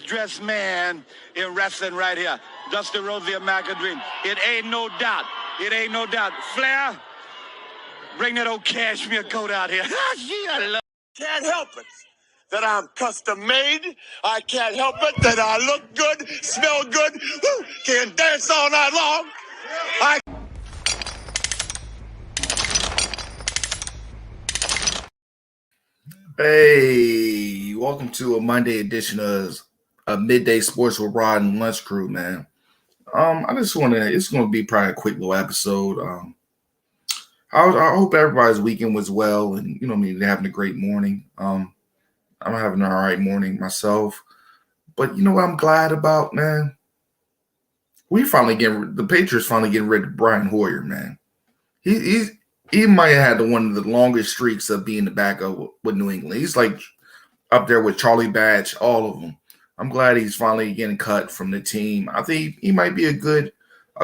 Dressed man in wrestling right here. Dusty Rhodes, the American Dream. It ain't no doubt. It ain't no doubt. Flair, bring that old cashmere coat out here. Can't help it that I'm custom made. I can't help it that I look good, smell good, can dance all night long. Hey, welcome to a Monday edition of Midday Sports with Rod and Lunch Crew, man. It's going to be probably a quick little episode. I hope everybody's weekend was well and, they're having a great morning. I'm having an all right morning myself. But you know what I'm glad about, man? The Patriots finally getting rid of Brian Hoyer, man. He might have had one of the longest streaks of being the backup with New England. He's like up there with Charlie Batch, all of them. I'm glad he's finally getting cut from the team. I think he might be a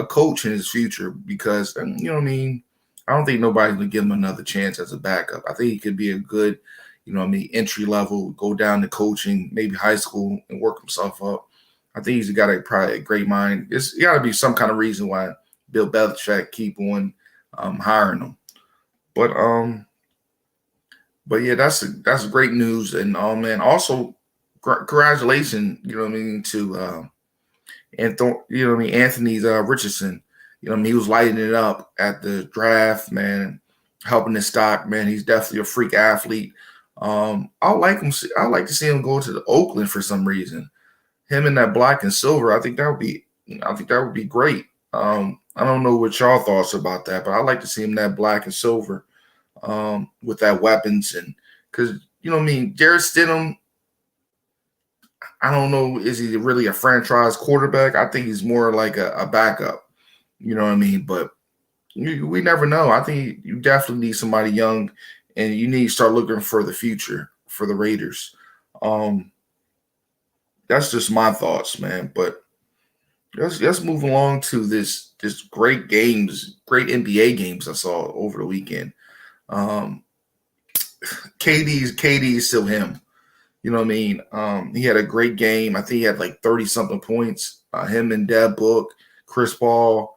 coach in his future because, I don't think nobody's going to give him another chance as a backup. I think he could be a good, entry level, go down to coaching, maybe high school and work himself up. I think he's got probably a great mind. It's got to be some kind of reason why Bill Belichick keep on hiring him. But yeah, that's great news. And man, also congratulations, to Anthony Richardson. He was lighting it up at the draft, man, helping his stock, man. He's definitely a freak athlete. I like to see him go to the Oakland for some reason. Him in that black and silver, I think that would be great. I don't know what y'all thoughts about that, but I like to see him in that black and silver. With that weapons and because Jarrett Stidham, I don't know, is he really a franchise quarterback? I think he's more like a backup, but we never know. I think you definitely need somebody young and you need to start looking for the future for the Raiders. That's just my thoughts, man, but let's move along to this great NBA games I saw over the weekend. KD is still him. He had a great game. I think he had like 30 something points. Him and Deb Book, Chris Paul.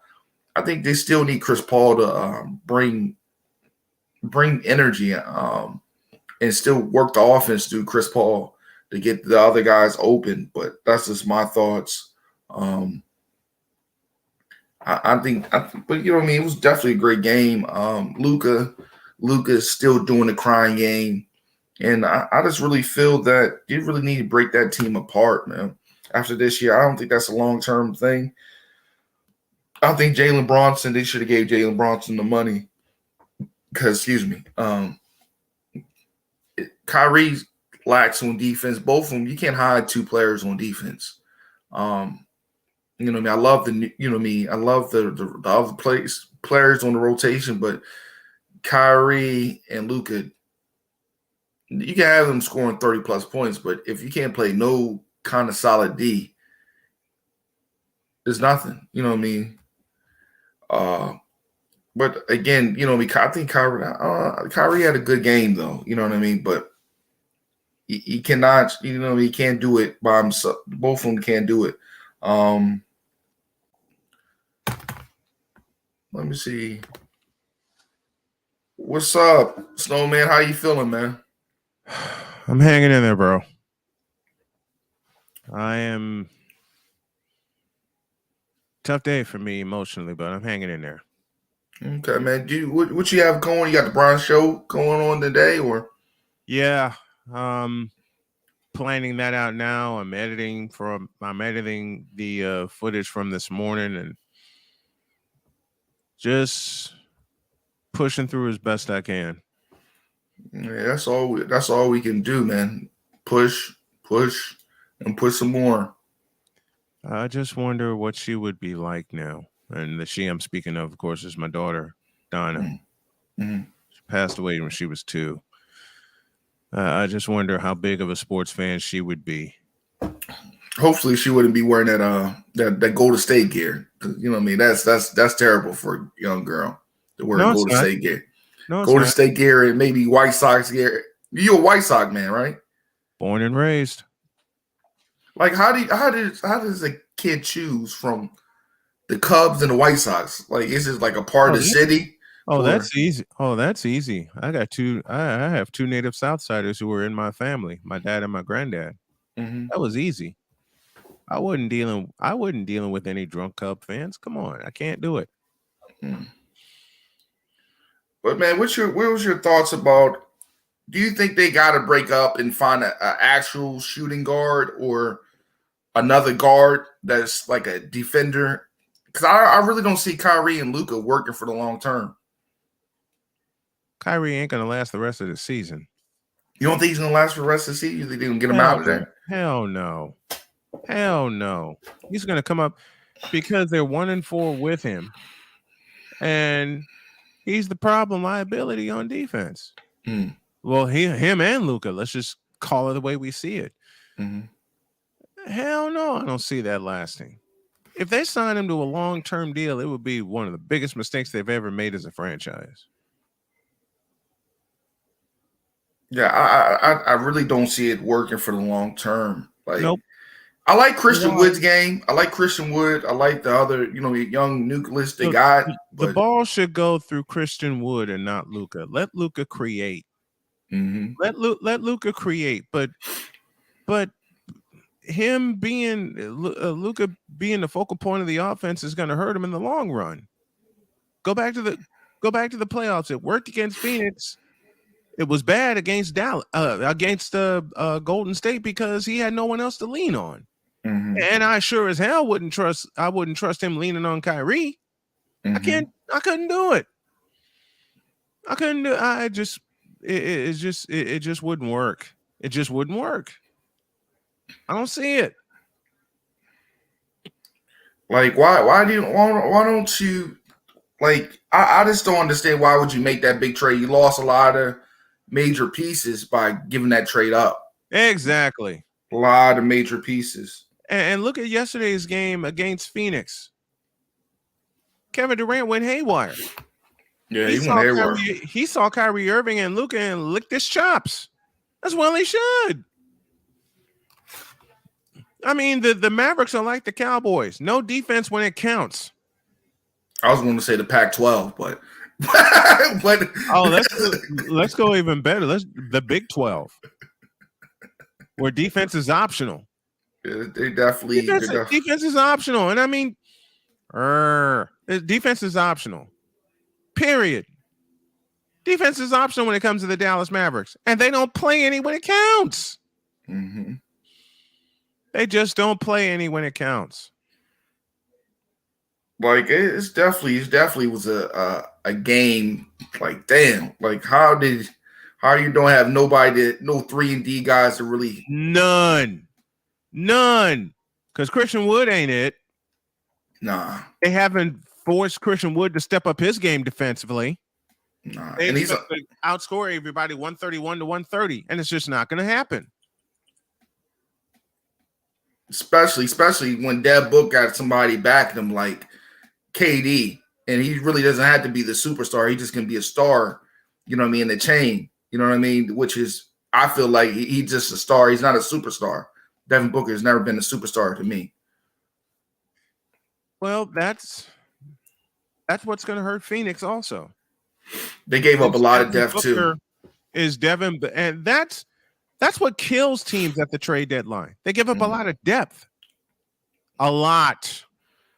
I think they still need Chris Paul to bring energy and still work the offense through Chris Paul to get the other guys open. But that's just my thoughts. It was definitely a great game. Luka's still doing the crying game. And I just really feel that you really need to break that team apart, man. After this year, I don't think that's a long-term thing. I think they should have gave Jalen Bronson the money. Because, Kyrie lacks on defense. Both of them, you can't hide two players on defense. I love I love the other players on the rotation, but Kyrie and Luka, you can have them scoring 30 plus points, but if you can't play no kind of solid D, there's nothing. But again, I think Kyrie had a good game though. But he cannot. He can't do it by himself. Both of them can't do it. Let me see. What's up, Snowman? How you feeling, man? I'm hanging in there, bro. I am tough day for me emotionally, but I'm hanging in there. Okay, man. What you have going? You got the Brian show going on today, or? Yeah, planning that out now. I'm editing the footage from this morning and just pushing through as best I can. Yeah, that's all we can do, man. Push, and push some more. I just wonder what she would be like now. And the she I'm speaking of course, is my daughter, Donna. Mm-hmm. She passed away when she was 2. I just wonder how big of a sports fan she would be. Hopefully, she wouldn't be wearing that Golden State gear. That's terrible for a young girl to wear Golden State gear. Golden State gear and maybe White Sox gear. You're a White Sox man, right? Born and raised. Like, how does a kid choose from the Cubs and the White Sox? Like, is it like a part of the city? That's easy. Oh, that's easy. I got two. I have two native Southsiders who were in my family, my dad and my granddad. Mm-hmm. That was easy. I wasn't dealing with any drunk Cub fans. Come on, I can't do it. But man, what was your thoughts about? Do you think they got to break up and find an actual shooting guard or another guard that's like a defender? Because I really don't see Kyrie and Luka working for the long term. Kyrie ain't gonna last the rest of the season. You don't think he's gonna last for the rest of the season? You think they're gonna get him out of there? Hell no. Hell no. He's gonna come up because they're 1-4 with him, and he's the problem liability on defense. Well, him and Luka. Let's just call it the way we see it. Hell no, I don't see that lasting. If they sign him to a long-term deal, it would be one of the biggest mistakes they've ever made as a franchise. Yeah, I really don't see it working for the long term. Like, nope. I like Christian Wood's game. I like Christian Wood. I like the other, young nucleus they got. The ball should go through Christian Wood and not Luka. Let Luka create. Let Luka create. But him being Luka being the focal point of the offense is going to hurt him in the long run. Go back to the playoffs. It worked against Phoenix. It was bad against Dallas, against Golden State because he had no one else to lean on. And I sure as hell wouldn't trust him leaning on Kyrie. I couldn't do it. It just wouldn't work. It just wouldn't work. I don't see it. Like, why don't you, like, I just don't understand, why would you make that big trade? You lost a lot of major pieces by giving that trade up. Exactly. A lot of major pieces. And look at yesterday's game against Phoenix. Kevin Durant went haywire. Yeah, he went haywire. He saw Kyrie Irving and Luka and licked his chops. That's well he should. I mean, the Mavericks are like the Cowboys. No defense when it counts. I was going to say the Pac-12, but let's go even better. The Big 12, where defense is optional. Yeah, defense is optional, and I mean, defense is optional. Period. Defense is optional when it comes to the Dallas Mavericks, and they don't play any when it counts. They just don't play any when it counts. Like, it definitely was a game. Like, damn, like how you don't have no 3-and-D guys to really none, because Christian Wood ain't it. Nah, they haven't forced Christian Wood to step up his game defensively. Nah, they expect to outscore everybody 131-130, and it's just not going to happen. Especially when Deb Book got somebody backing him like KD, and he really doesn't have to be the superstar. He just can be a star, in the chain. You know what I mean? Which is, I feel like he's just a star. He's not a superstar. Devin Booker has never been a superstar to me. Well, that's what's going to hurt Phoenix also. They gave up a lot of depth too. Is Devin, and that's what kills teams at the trade deadline. They give up a lot of depth. A lot.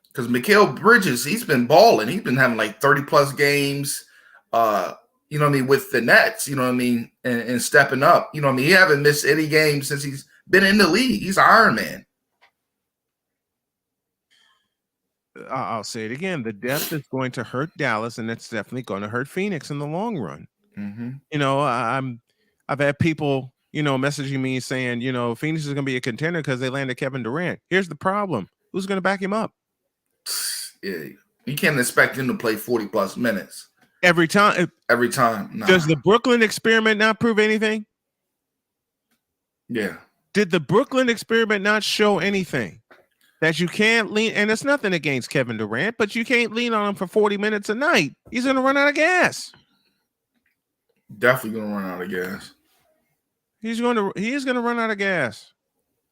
Because Mikal Bridges, he's been balling. He's been having like 30-plus games, with the Nets, and stepping up. He haven't missed any games since he's been in the league. He's Iron Man. I'll say it again. The depth is going to hurt Dallas, and it's definitely going to hurt Phoenix in the long run. I've had people, messaging me saying, Phoenix is going to be a contender because they landed Kevin Durant. Here's the problem. Who's going to back him up? Yeah, you can't expect him to play 40-plus minutes. Every time. Nah. Does the Brooklyn experiment not prove anything? Yeah. Did the Brooklyn experiment not show anything? That you can't lean, and it's nothing against Kevin Durant, but you can't lean on him for 40 minutes a night. He's going to run out of gas. Definitely going to run out of gas. He is going to run out of gas.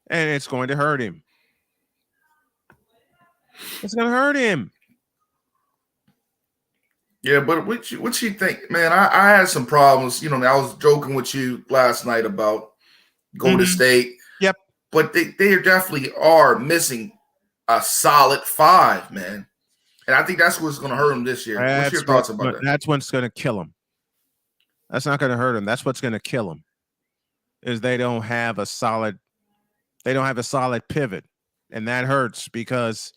and it's going to hurt him. It's going to hurt him. Yeah, but what you think, man? I had some problems. I was joking with you last night about Golden State. Yep. But they definitely are missing a solid 5, man. And I think that's what's going to hurt them this year. What's your thoughts about that? That's what's going to kill them. That's not going to hurt them. That's what's going to kill them. Is they don't have a solid pivot, and that hurts because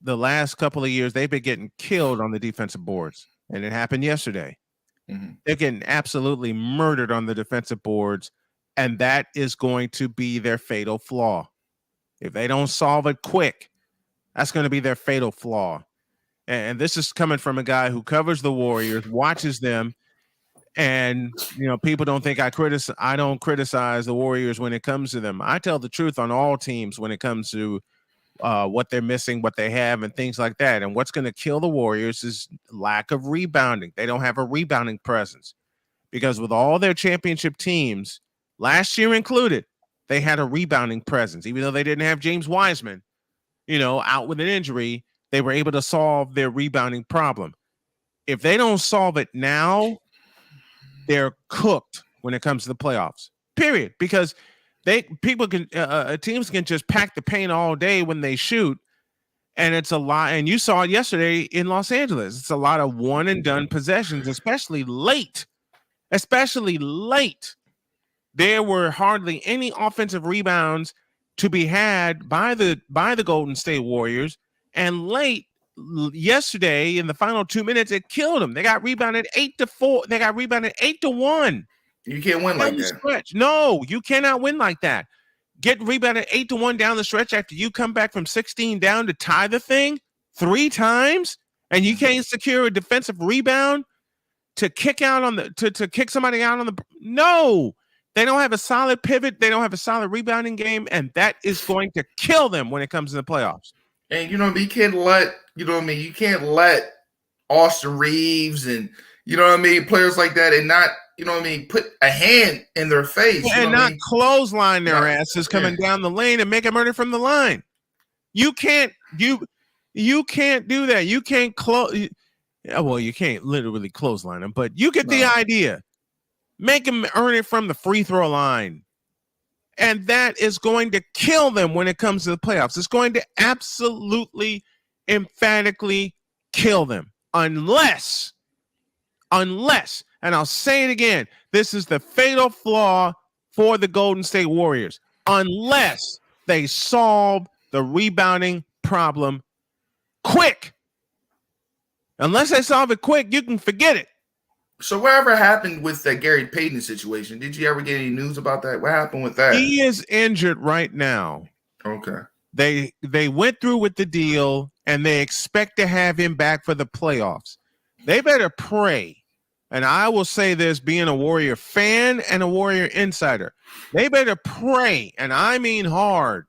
the last couple of years they've been getting killed on the defensive boards, and it happened yesterday. Mm-hmm. They're getting absolutely murdered on the defensive boards, and that is going to be their fatal flaw. If they don't solve it quick, that's going to be their fatal flaw. And this is coming from a guy who covers the Warriors, watches them, and people don't think I don't criticize the Warriors when it comes to them. I tell the truth on all teams when it comes to what they're missing, what they have, and things like that. And what's going to kill the Warriors is lack of rebounding. They don't have a rebounding presence because with all their championship teams, last year included, they had a rebounding presence. Even though they didn't have James Wiseman, out with an injury, they were able to solve their rebounding problem. If they don't solve it now, they're cooked when it comes to the playoffs, period. Because teams can just pack the paint all day when they shoot. And it's a lot. And you saw it yesterday in Los Angeles. It's a lot of one and done possessions, especially late. There were hardly any offensive rebounds to be had by the Golden State Warriors. And late yesterday in the final 2 minutes, it killed them. They got rebounded 8-4. They got rebounded 8-1. You can't win like that. Stretch. No, you cannot win like that. Get rebounded 8-1 down the stretch after you come back from 16 down to tie the thing 3 times, and you can't secure a defensive rebound to kick out on the to kick somebody out on the. No, they don't have a solid pivot. They don't have a solid rebounding game, and that is going to kill them when it comes to the playoffs. And you can't let you can't let Austin Reeves and players like that and not put a hand in their face and not clothesline their asses coming down the lane and make them earn it from the line. You can't do that. You can't close. Well, you can't literally clothesline them, but you get the idea. Make them earn it from the free throw line. And that is going to kill them when it comes to the playoffs. It's going to absolutely, emphatically kill them. Unless, and I'll say it again, this is the fatal flaw for the Golden State Warriors. Unless they solve the rebounding problem quick. Unless they solve it quick, you can forget it. So whatever happened with that Gary Payton situation? Did you ever get any news about that? What happened with that? He is injured right now. Okay. They went through with the deal, and they expect to have him back for the playoffs. They better pray, and I will say this, being a Warrior fan and a Warrior insider, they better pray, and I mean hard,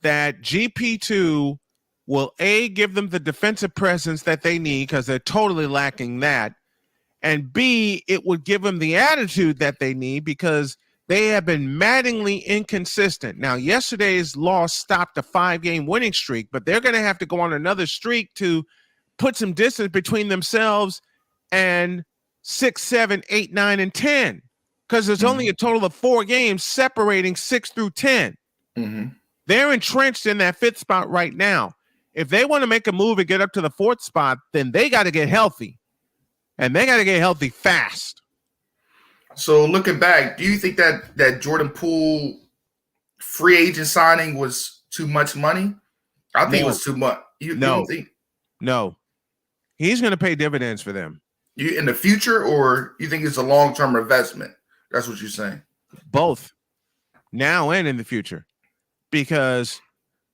that GP2 will, A, give them the defensive presence that they need because they're totally lacking that, and B, it would give them the attitude that they need because they have been maddeningly inconsistent. Now, yesterday's loss stopped a 5-game winning streak, but they're going to have to go on another streak to put some distance between themselves and 6, 7, 8, 9, and 10 because there's only a total of 4 games separating 6 through 10. Mm-hmm. They're entrenched in that 5th spot right now. If they want to make a move and get up to the 4th spot, then they got to get healthy. And they got to get healthy fast. So looking back, do you think that Jordan Poole free agent signing was too much money? I think it was too much. You don't think? No. He's going to pay dividends for them. You in the future, or you think it's a long-term investment? That's what you're saying. Both. Now and in the future. Because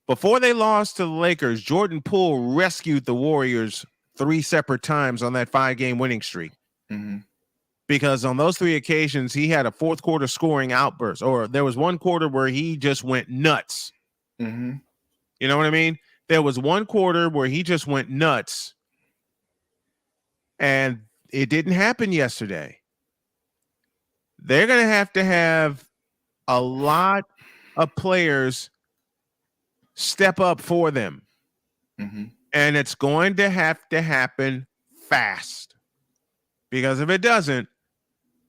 before they lost to the Lakers, Jordan Poole rescued the Warriors 3 separate times on that 5-game winning streak. Mm-hmm. Because on those 3 occasions, he had a 4th quarter scoring outburst, or there was one quarter where he just went nuts. Mm-hmm. You know what I mean? There was one quarter where he just went nuts, and it didn't happen yesterday. They're going to have a lot of players step up for them. Mm-hmm. And it's going to have to happen fast. Because if it doesn't,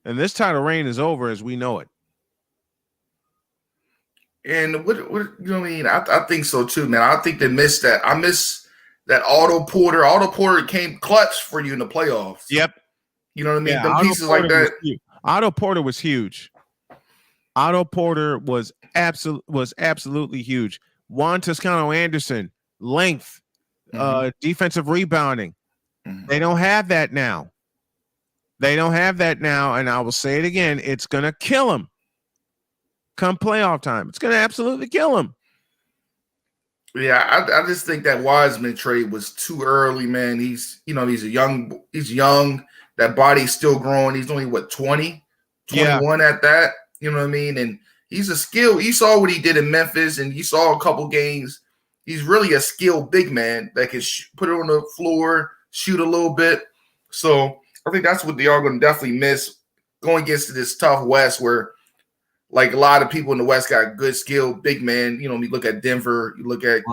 then this title reign is over as we know it. And what you know what I mean? I think so too, man. I think they missed that. I miss that Otto Porter. Otto Porter came clutch for you in the playoffs. Yep. You know what I mean? Yeah, Them pieces like that. Otto Porter was huge. Otto Porter was absolutely huge. Juan Toscano Anderson, length, defensive rebounding. Mm-hmm. They don't have that now. They don't have that now, and I will say it again. It's going to kill them come playoff time. It's going to absolutely kill them. Yeah, I just think that Wiseman trade was too early, man. He's young. That body's still growing. He's only, 21 at that. You know what I mean? And he's a skill. You saw what he did in Memphis, and you saw a couple games. He's really a skilled big man that can put it on the floor, shoot a little bit. So I think that's what they are going to definitely miss going against this tough West where, like, a lot of people in the West got good skill, big man. You know, you look at Denver, you look at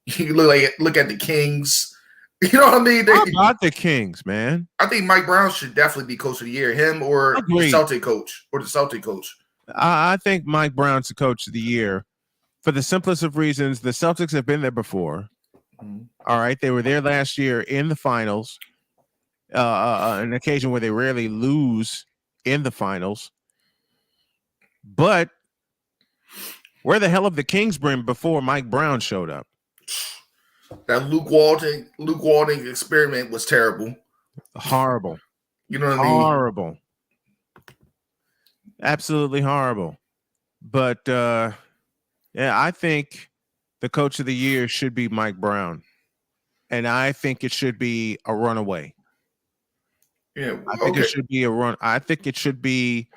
you look at the Kings. You know what I mean? How about the Kings, man? I think Mike Brown should definitely be coach of the year. Him or the Celtic coach. I think Mike Brown's the coach of the year for the simplest of reasons. The Celtics have been there before. Mm-hmm. All right, they were there last year in the finals. An occasion where they rarely lose in the finals. But where the hell have the Kings been before Mike Brown showed up? That Luke Walton experiment was terrible. Horrible. You know what I mean? Horrible. Absolutely horrible. But yeah, I think the coach of the year should be Mike Brown. And I think it should be a runaway. Yeah, I think it should be a run. I think it should be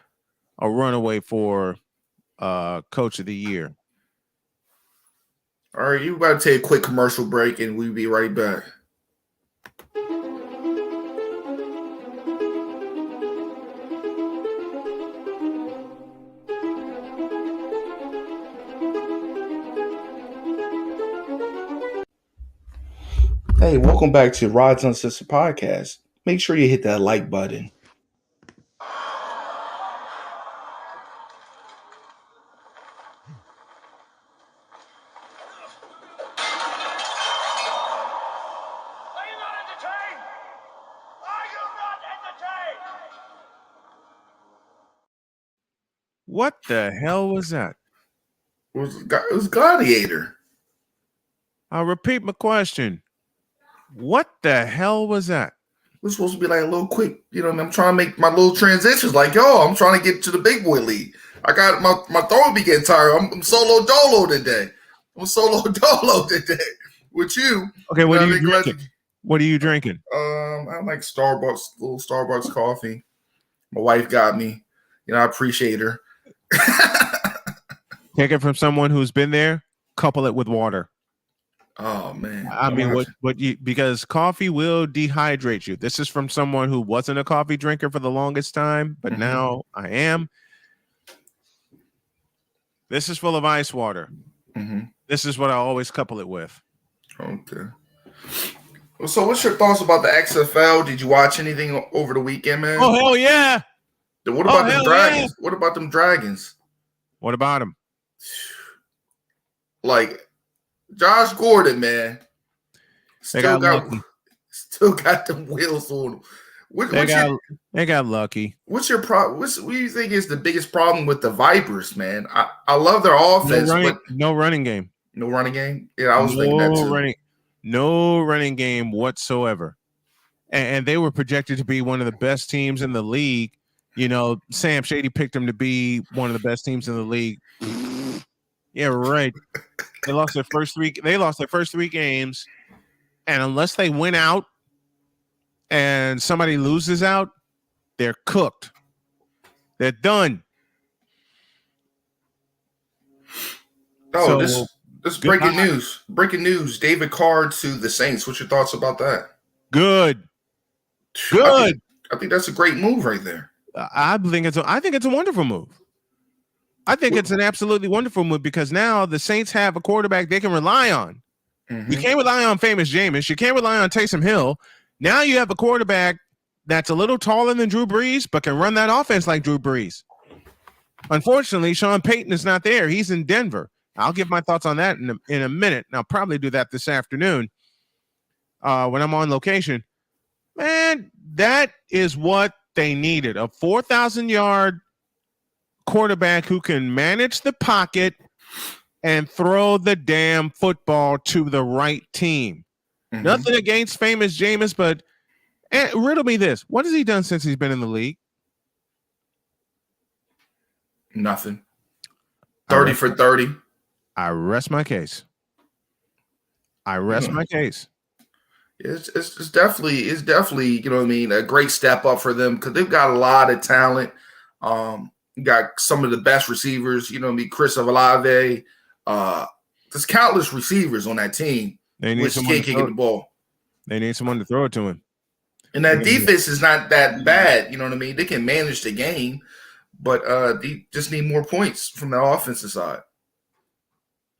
a runaway for coach of the year. All right, you about to take a quick commercial break, and we'll be right back. Hey, welcome back to Rod's Uncensored Podcast. Make sure you hit that like button. What the hell was that? It was Gladiator. I'll repeat my question. What the hell was that? It was supposed to be like a little quick, you know, I'm trying to make my little transitions. Like, I'm trying to get to the big boy league. I got my throat be getting tired. I'm solo dolo today. With you. Okay, what are you drinking? What are you drinking? I like little Starbucks coffee. My wife got me. You know, I appreciate her. Take it from someone who's been there, couple it with water. Oh man. I mean, because coffee will dehydrate you. This is from someone who wasn't a coffee drinker for the longest time, but now I am. This is full of ice water. Mm-hmm. This is what I always couple it with. Okay. So what's your thoughts about the XFL? Did you watch anything over the weekend, man? Oh, hell yeah. What about them Dragons? Yeah. What about them Dragons? What about them? Like, Josh Gordon, man. Still got them wheels on them. They got lucky. What's your problem? What do you think is the biggest problem with the Vipers, man? I love their offense, but no running game. No running game? Yeah, I was thinking that too. No running game whatsoever. And they were projected to be one of the best teams in the league. You know, Sam Shady picked them to be one of the best teams in the league. Yeah, right. They lost their first three games. And unless they win out and somebody loses out, they're cooked. They're done. Oh, so, this is breaking news. Breaking news. Dereck Carr to the Saints. What's your thoughts about that? Good. I think that's a great move right there. I think it's a wonderful move. I think it's an absolutely wonderful move because now the Saints have a quarterback they can rely on. Mm-hmm. You can't rely on famous Jameis. You can't rely on Taysom Hill. Now you have a quarterback that's a little taller than Drew Brees, but can run that offense like Drew Brees. Unfortunately, Sean Payton is not there. He's in Denver. I'll give my thoughts on that in a minute, and I'll probably do that this afternoon when I'm on location. Man, that is what they needed. A 4,000-yard quarterback who can manage the pocket and throw the damn football to the right team. Mm-hmm. Nothing against famous Jameis, but riddle me this. What has he done since he's been in the league? Nothing. 30 for 30. I rest my case. My case. It's definitely, you know what I mean, a great step up for them because they've got a lot of talent. You got some of the best receivers, you know what I mean, Chris Olave. There's countless receivers on that team. They need someone kicking the ball. They need someone to throw it to him. And that defense is not that bad, you know what I mean? They can manage the game, but they just need more points from the offensive side.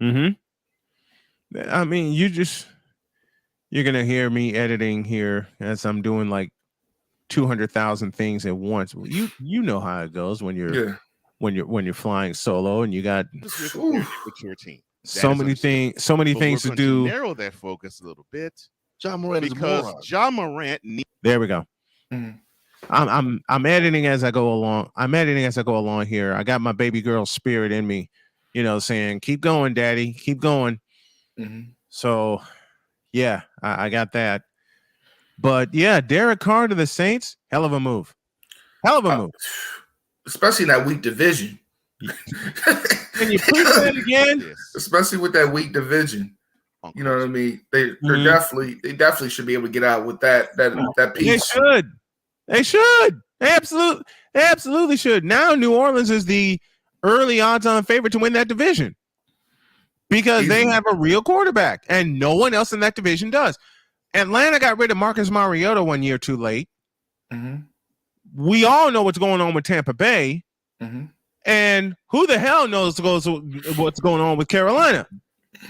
Mm-hmm. I mean, you're gonna hear me editing here as I'm doing like 200,000 things at once. You know how it goes when you're flying solo and you got with your team. So many things to do. Narrow that focus a little bit. John Morant because John Morant. There we go. Mm-hmm. I'm editing as I go along. Here. I got my baby girl spirit in me, you know, saying, "Keep going, Daddy, keep going." Mm-hmm. So, yeah, I got that. But yeah, Dereck Carr to the Saints, hell of a move. Especially in that weak division. Can you please say it again? Especially with that weak division. You know what I mean? They definitely should be able to get out with that piece. They should. They absolutely should. Now New Orleans is the early odds-on favorite to win that division because they have a real quarterback, and no one else in that division does. Atlanta got rid of Marcus Mariota 1 year too late. Mm-hmm. We all know what's going on with Tampa Bay. Mm-hmm. And who the hell knows what's going on with Carolina?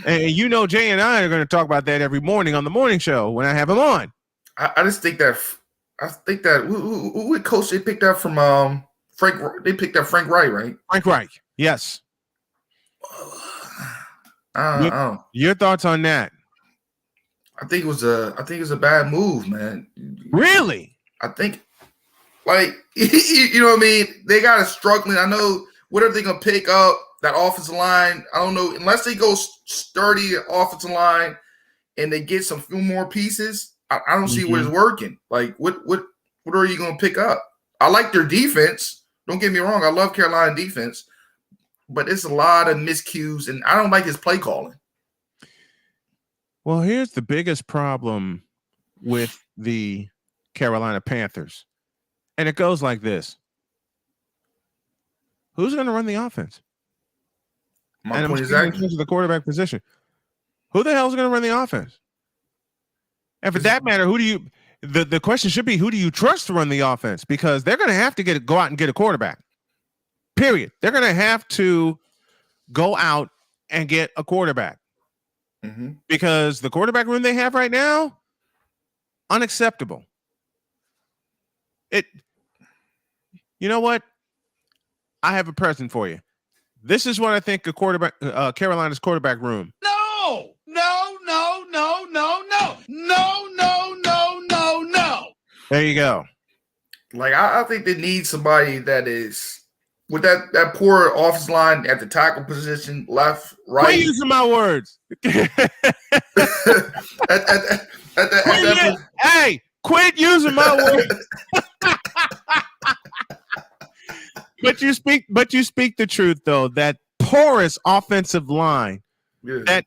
And you know, Jay and I are going to talk about that every morning on the morning show when I have him on. I just think that who coach they picked up from Frank? They picked up Frank Reich, right? Frank Reich, yes. Your thoughts on that? I think it was a bad move, man. Really? I think, like, you know what I mean? They got a struggling. I know what are they gonna pick up that offensive line? I don't know unless they go sturdy offensive line and they get some few more pieces. I don't see where it's working. Like, what are you gonna pick up? I like their defense. Don't get me wrong. I love Carolina defense, but it's a lot of miscues, and I don't like his play calling. Well, here's the biggest problem with the Carolina Panthers. And it goes like this. Who's going to run the offense? My point exactly. To the quarterback position. Who the hell is going to run the offense? And for that matter, the question should be, who do you trust to run the offense? Because they're going to have to go out and get a quarterback. Period. They're going to have to go out and get a quarterback. Mm-hmm. Because the quarterback room they have right now, unacceptable. You know what? I have a present for you. This is what I think a quarterback, Carolina's quarterback room. No. There you go. Like, I think they need somebody that is with that poor offensive line at the tackle position, left, right. Quit using my words. Hey, quit using my words. But you speak the truth, though. That porous offensive line. Yeah.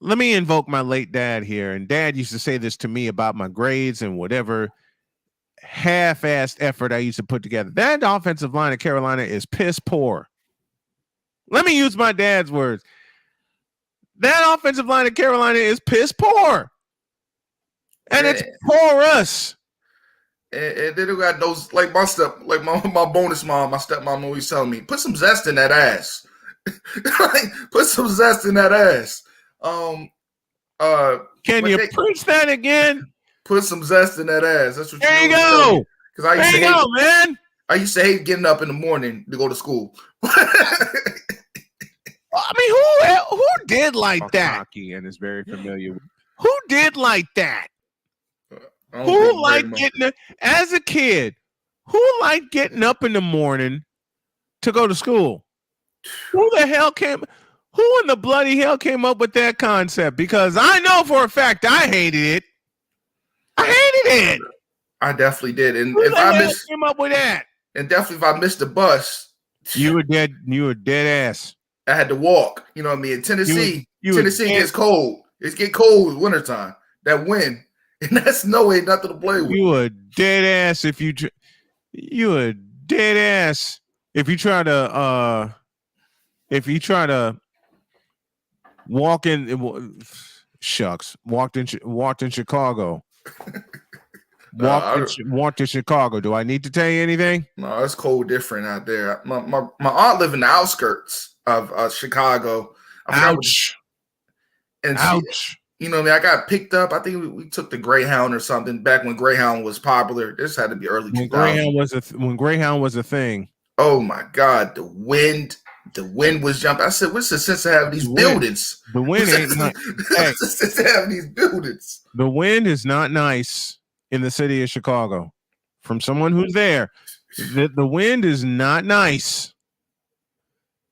Let me invoke my late dad here. And Dad used to say this to me about my grades and whatever half-assed effort I used to put together. That offensive line of Carolina is piss poor. Let me use my dad's words. That offensive line of Carolina is piss poor. And it's porous. And then they got those like my bonus mom, my stepmom always telling me, put some zest in that ass. Like, put some zest in that ass. Can you preach that again? Put some zest in that ass. That's what there you go. Because there you go, man. I used to hate getting up in the morning to go to school. I mean, who did like that? Hockey and is very familiar with. Who did like that? Who liked getting as a kid? Who liked getting up in the morning to go to school? Who in the bloody hell came up with that concept? Because I know for a fact I hated it. I hated it. I definitely did. And who came up with that? And definitely if I missed the bus, you were dead ass. I had to walk. You know what I mean? In Tennessee, Tennessee gets cold. It get cold in wintertime. That wind. And that's no way nothing to play with. You a dead ass if you a dead ass if you try to walked in Chicago. Walked in Chicago. Do I need to tell you anything? No, it's cold different out there. My aunt lived in the outskirts of Chicago. Ouch. Ouch. You know what I mean? I got picked up. I think we took the Greyhound or something back when Greyhound was popular. This had to be early 2000s. When Greyhound was a thing. Oh my God, the wind was jumping. I said, "What's the sense of having these buildings? The wind ain't not. What's the sense of having these buildings? The wind is not nice in the city of Chicago. From someone who's there, the wind is not nice.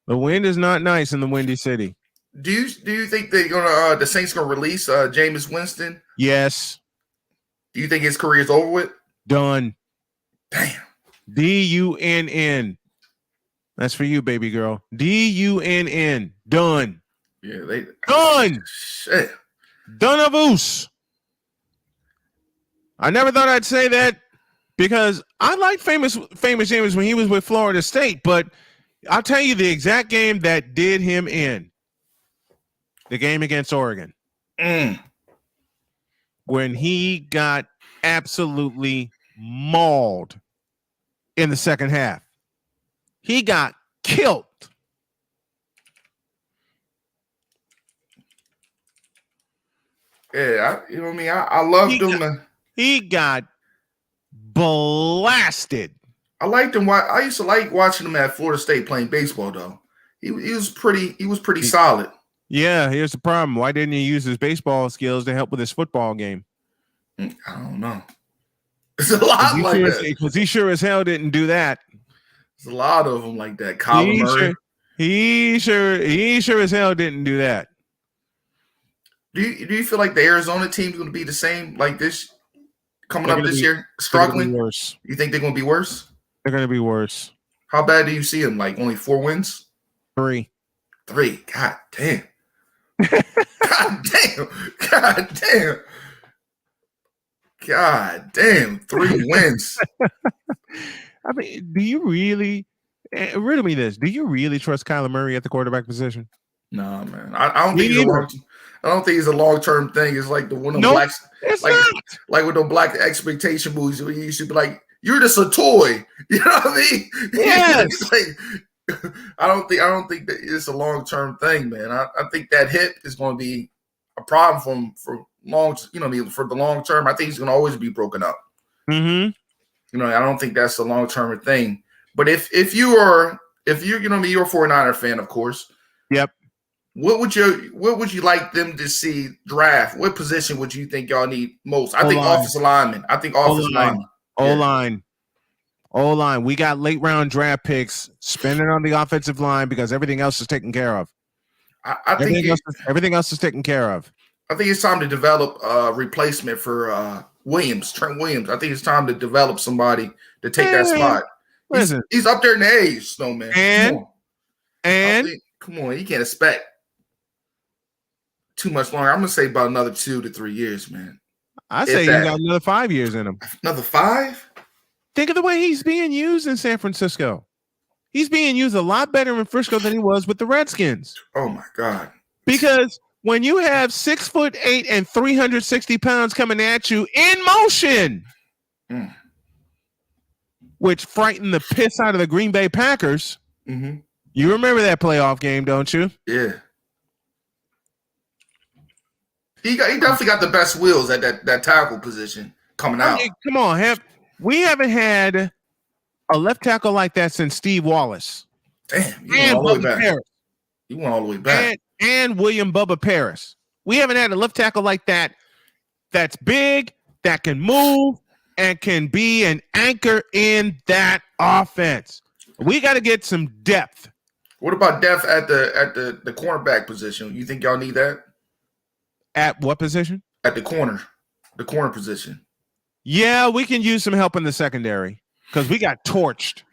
The wind is not nice in the Windy City. Do you think they're gonna the Saints gonna release Jameis Winston? Yes. Do you think his career's over with? Done. Damn. DUNN. That's for you, baby girl. DUNN. Done. Yeah, they done. Shit. Done of oos. I never thought I'd say that because I liked famous Jameis when he was with Florida State, but I'll tell you the exact game that did him in. The game against Oregon. When he got absolutely mauled in the second half. He got killed. Yeah, you know what I mean? I loved him. He got blasted. I liked him. I used to like watching him at Florida State playing baseball, though. He was pretty solid. Yeah, here's the problem. Why didn't he use his baseball skills to help with his football game? I don't know. It's a lot like that. Because he sure as hell didn't do that. There's a lot of them like that. Colin Murray. He sure as hell didn't do that. Do you feel like the Arizona team's going to be the same like this coming up this year? Struggling? Worse. You think they're going to be worse? They're going to be worse. How bad do you see them? Like only 4 wins? 3. God damn. God damn. 3 wins. I mean, do you really riddle me this? Do you really trust Kyler Murray at the quarterback position? No, man. I don't think he's a long-term thing. It's like the one of the blacks. It's like, not. Like with the black expectation movies where you should be like, you're just a toy. You know what I mean? Yes. I don't think that it's a long-term thing, man. I think that hip is going to be a problem for long, you know, for the long term. I think he's going to always be broken up. Mm-hmm. You know, I don't think that's a long-term thing. But if you're a 49er fan, of course. Yep. What would you like them to see draft? What position would you think y'all need most? I think offensive lineman. O-line. We got late round draft picks. Spend it on the offensive line because everything else is taken care of. Everything else is taken care of. I think it's time to develop a replacement for Trent Williams. I think it's time to develop somebody to take that spot. He's up there in the age, Snowman. Come on, you can't expect too much longer. I'm gonna say about another 2 to 3 years, man. I say you got another 5 years in him. Another 5? Think of the way he's being used in San Francisco. He's being used a lot better in Frisco than he was with the Redskins. Oh my God! Because when you have 6'8" and 360 pounds coming at you in motion, which frightened the piss out of the Green Bay Packers. Mm-hmm. You remember that playoff game, don't you? Yeah. He definitely got the best wheels at that tackle position coming out. Come on, we haven't had a left tackle like that since Steve Wallace. Damn, you went all the way back. Paris. You went all the way back. And William Bubba Paris. We haven't had a left tackle like that that's big, that can move, and can be an anchor in that offense. We got to get some depth. What about depth at the cornerback position? You think y'all need that? At what position? At the corner position. Yeah, we can use some help in the secondary because we got torched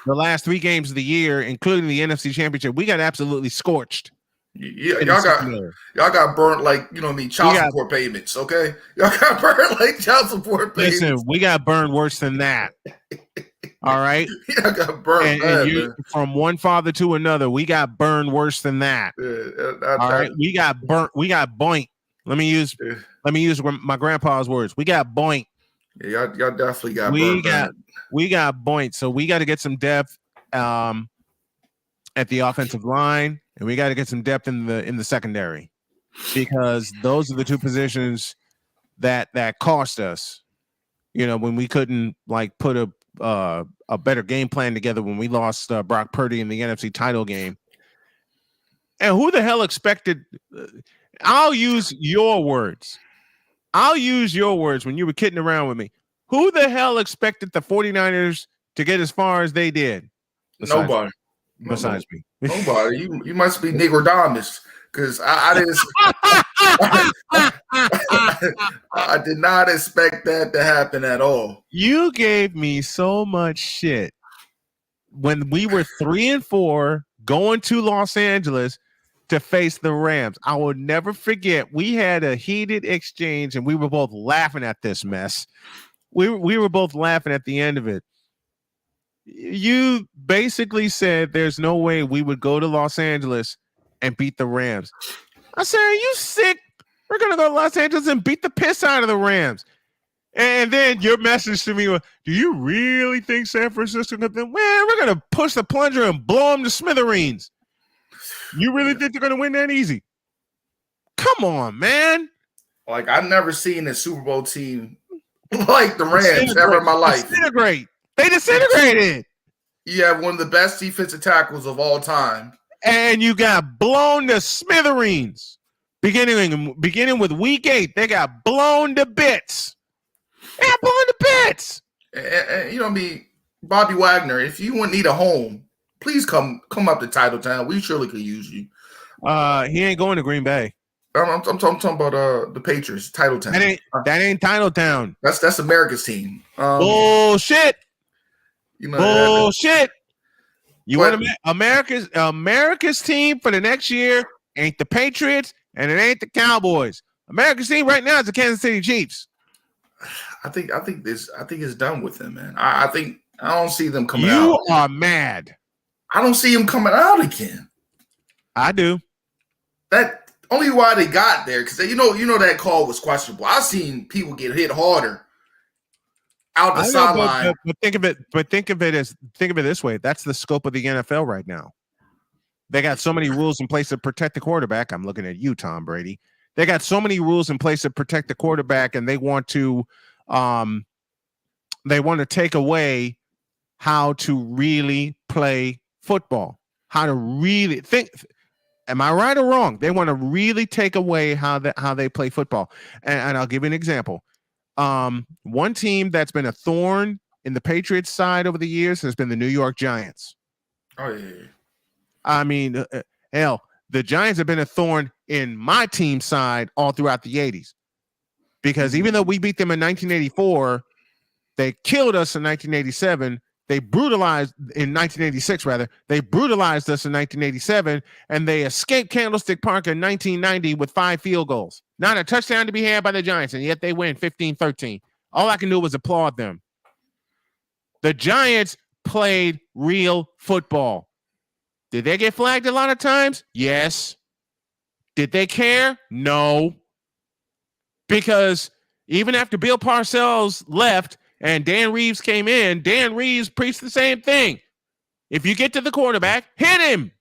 the last 3 games of the year, including the NFC Championship. We got absolutely scorched. Yeah, y'all got burnt like, you know what I mean, child support payments, okay? Y'all got burnt like child support payments. Listen, we got burned worse than that. All right? Y'all got burnt bad, from one father to another, we got burned worse than that. All right? We got burnt. We got boink. Let me use my grandpa's words. We got boink. Yeah, y'all definitely got burnt. We got boink. So we got to get some depth at the offensive line. And we got to get some depth in the secondary because those are the 2 positions that cost us. You know, when we couldn't like put a better game plan together when we lost Brock Purdy in the NFC title game. And who the hell expected? I'll use your words. When you were kidding around with me. Who the hell expected the 49ers to get as far as they did? Nobody. Besides me. Nobody. You must be Negrodamus because I didn't. I did not expect that to happen at all. You gave me so much shit when we were 3-4 going to Los Angeles to face the Rams. I will never forget. We had a heated exchange and we were both laughing at this mess. We were both laughing at the end of it. You basically said there's no way we would go to Los Angeles and beat the Rams. I said, are you sick? We're going to go to Los Angeles and beat the piss out of the Rams. And then your message to me was, do you really think San Francisco could win? Well, we're going to push the plunger and blow them to smithereens. You really think they're going to win that easy? Come on, man. Like, I've never seen a Super Bowl team like the Rams ever in my life. They disintegrated. You have one of the best defensive tackles of all time. And you got blown to smithereens. Beginning with week 8, they got blown to bits. And you know what I mean? Bobby Wagner, if you need a home, please come up to Titletown. We surely could use you. He ain't going to Green Bay. I'm talking about the Patriots, Titletown. That ain't Titletown. That's America's team. Bullshit. Bullshit. Want America's team for the next year ain't the Patriots and it ain't the Cowboys. America's team right now is the Kansas City Chiefs. I think it's done with them, man. I don't see them coming out. You are mad. I don't see them coming out again. I do. That only why they got there because you know that call was questionable. I've seen people get hit harder out the sideline. But think of it this way. That's the scope of the NFL right now. They got so many rules in place to protect the quarterback. I'm looking at you, Tom Brady. They got so many rules in place to protect the quarterback, and they want to take away how to really play football, how to really think. Am I right or wrong? They want to really take away how they play football. And I'll give you an example. One team that's been a thorn in the Patriots side over the years has been the New York Giants. Oh, yeah. I mean, hell, the Giants have been a thorn in my team side all throughout the 80s. Because even though we beat them in 1984, they killed us in 1987. They brutalized in 1986, rather. They brutalized us in 1987, and they escaped Candlestick Park in 1990 with 5 field goals. Not a touchdown to be had by the Giants, and yet they win 15-13. All I can do was applaud them. The Giants played real football. Did they get flagged a lot of times? Yes. Did they care? No. Because even after Bill Parcells left, and Dan Reeves came in, Dan Reeves preached the same thing. If you get to the quarterback, hit him.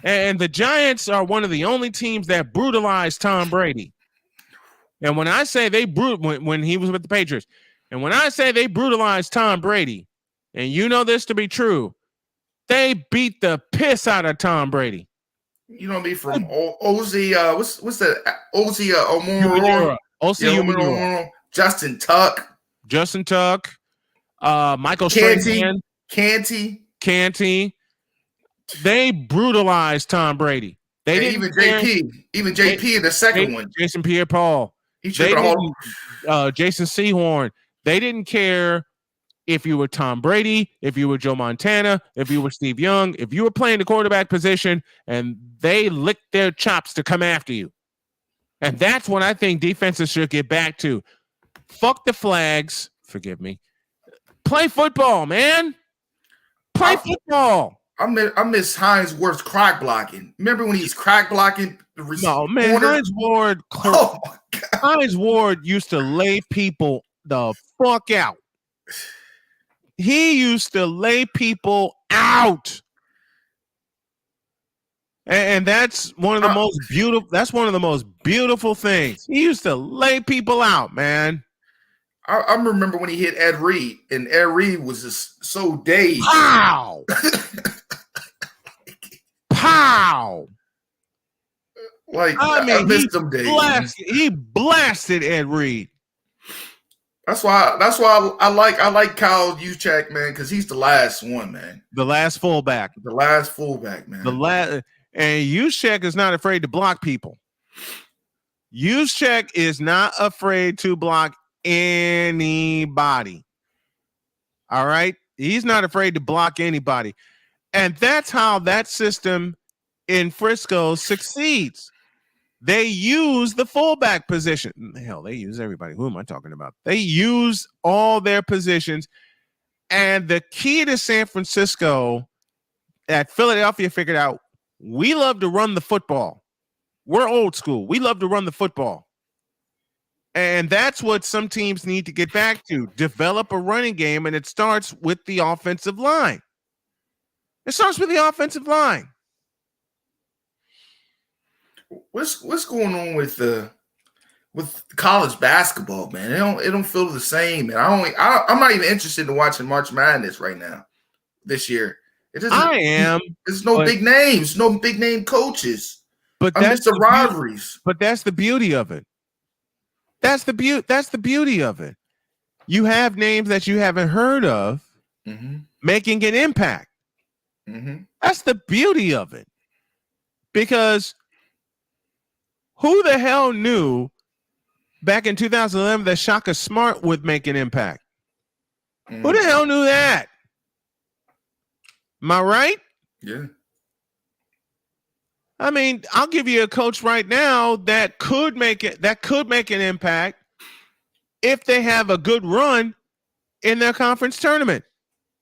And the Giants are one of the only teams that brutalized Tom Brady. And when I say they when he was with the Patriots, and when I say they brutalized Tom Brady, and you know this to be true, they beat the piss out of Tom Brady. You know me from Ozzy. What's that? Ozzy Omoro. Omoro. Justin Tuck. Michael Strahan. Canty. They brutalized Tom Brady. They didn't even JP. Even JP in the second one. Jason Pierre-Paul. Jason Sehorn. They didn't care if you were Tom Brady, if you were Joe Montana, if you were Steve Young, if you were playing the quarterback position, and they licked their chops to come after you. And that's what I think defenses should get back to. Fuck the flags. Forgive me. Play football, man. Play football. I miss Hines Ward's crack blocking. Remember when he's crack blocking? No, man. Hines Ward used to lay people the fuck out. He used to lay people out. And that's one of the most beautiful. That's one of the most beautiful things. He used to lay people out, man. I remember when he hit Ed Reed, and Ed Reed was just so dazed. Pow! Pow! Like I missed them days. He blasted Ed Reed. That's why I like Kyle Juszczyk, man, because he's the last one, man. The last fullback. The last fullback, man. And Juszczyk is not afraid to block people. Juszczyk is not afraid to block anybody. All right? He's not afraid to block anybody. And that's how that system in Frisco succeeds. They use the fullback position. Hell, they use everybody. Who am I talking about? They use all their positions. And the key to San Francisco that Philadelphia figured out, we love to run the football. We're old school. We love to run the football. And that's what some teams need to get back to. Develop a running game, and it starts with the offensive line. It starts with the offensive line. What's going on with college basketball, man? It don't feel the same, man. I'm not even interested in watching March Madness right now this year. I am. There's no big names, no big name coaches. But that's the rivalries. But that's the beauty of it. That's the beauty of it. You have names that you haven't heard of making an impact. That's the beauty of it. Because who the hell knew back in 2011 that Shaka Smart would make an impact? Who the hell knew that? Am I right? Yeah. I mean, I'll give you a coach right now that could make an impact if they have a good run in their conference tournament.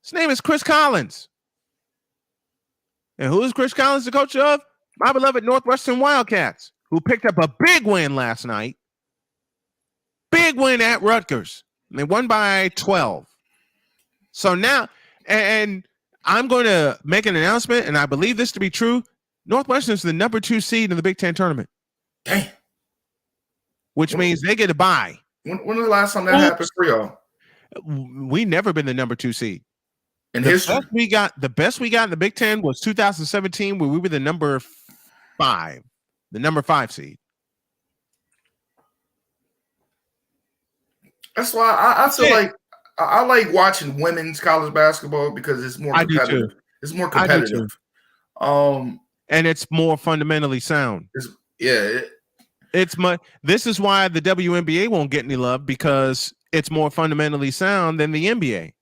His name is Chris Collins. And who is Chris Collins the coach of? My beloved Northwestern Wildcats, who picked up a big win last night. Big win at Rutgers. And they won by 12. So now, and I'm going to make an announcement, and I believe this to be true. Northwestern is the number 2 seed in the Big Ten tournament. Damn. Which means they get a bye. When was the last time that happened for y'all? We never been the number 2 seed. In history. The best we got in the Big Ten was 2017, where we were the number 5 seed. That's why I feel like I like watching women's college basketball because it's more competitive. It's more competitive. And it's more fundamentally sound. This is why the WNBA won't get any love, because it's more fundamentally sound than the NBA.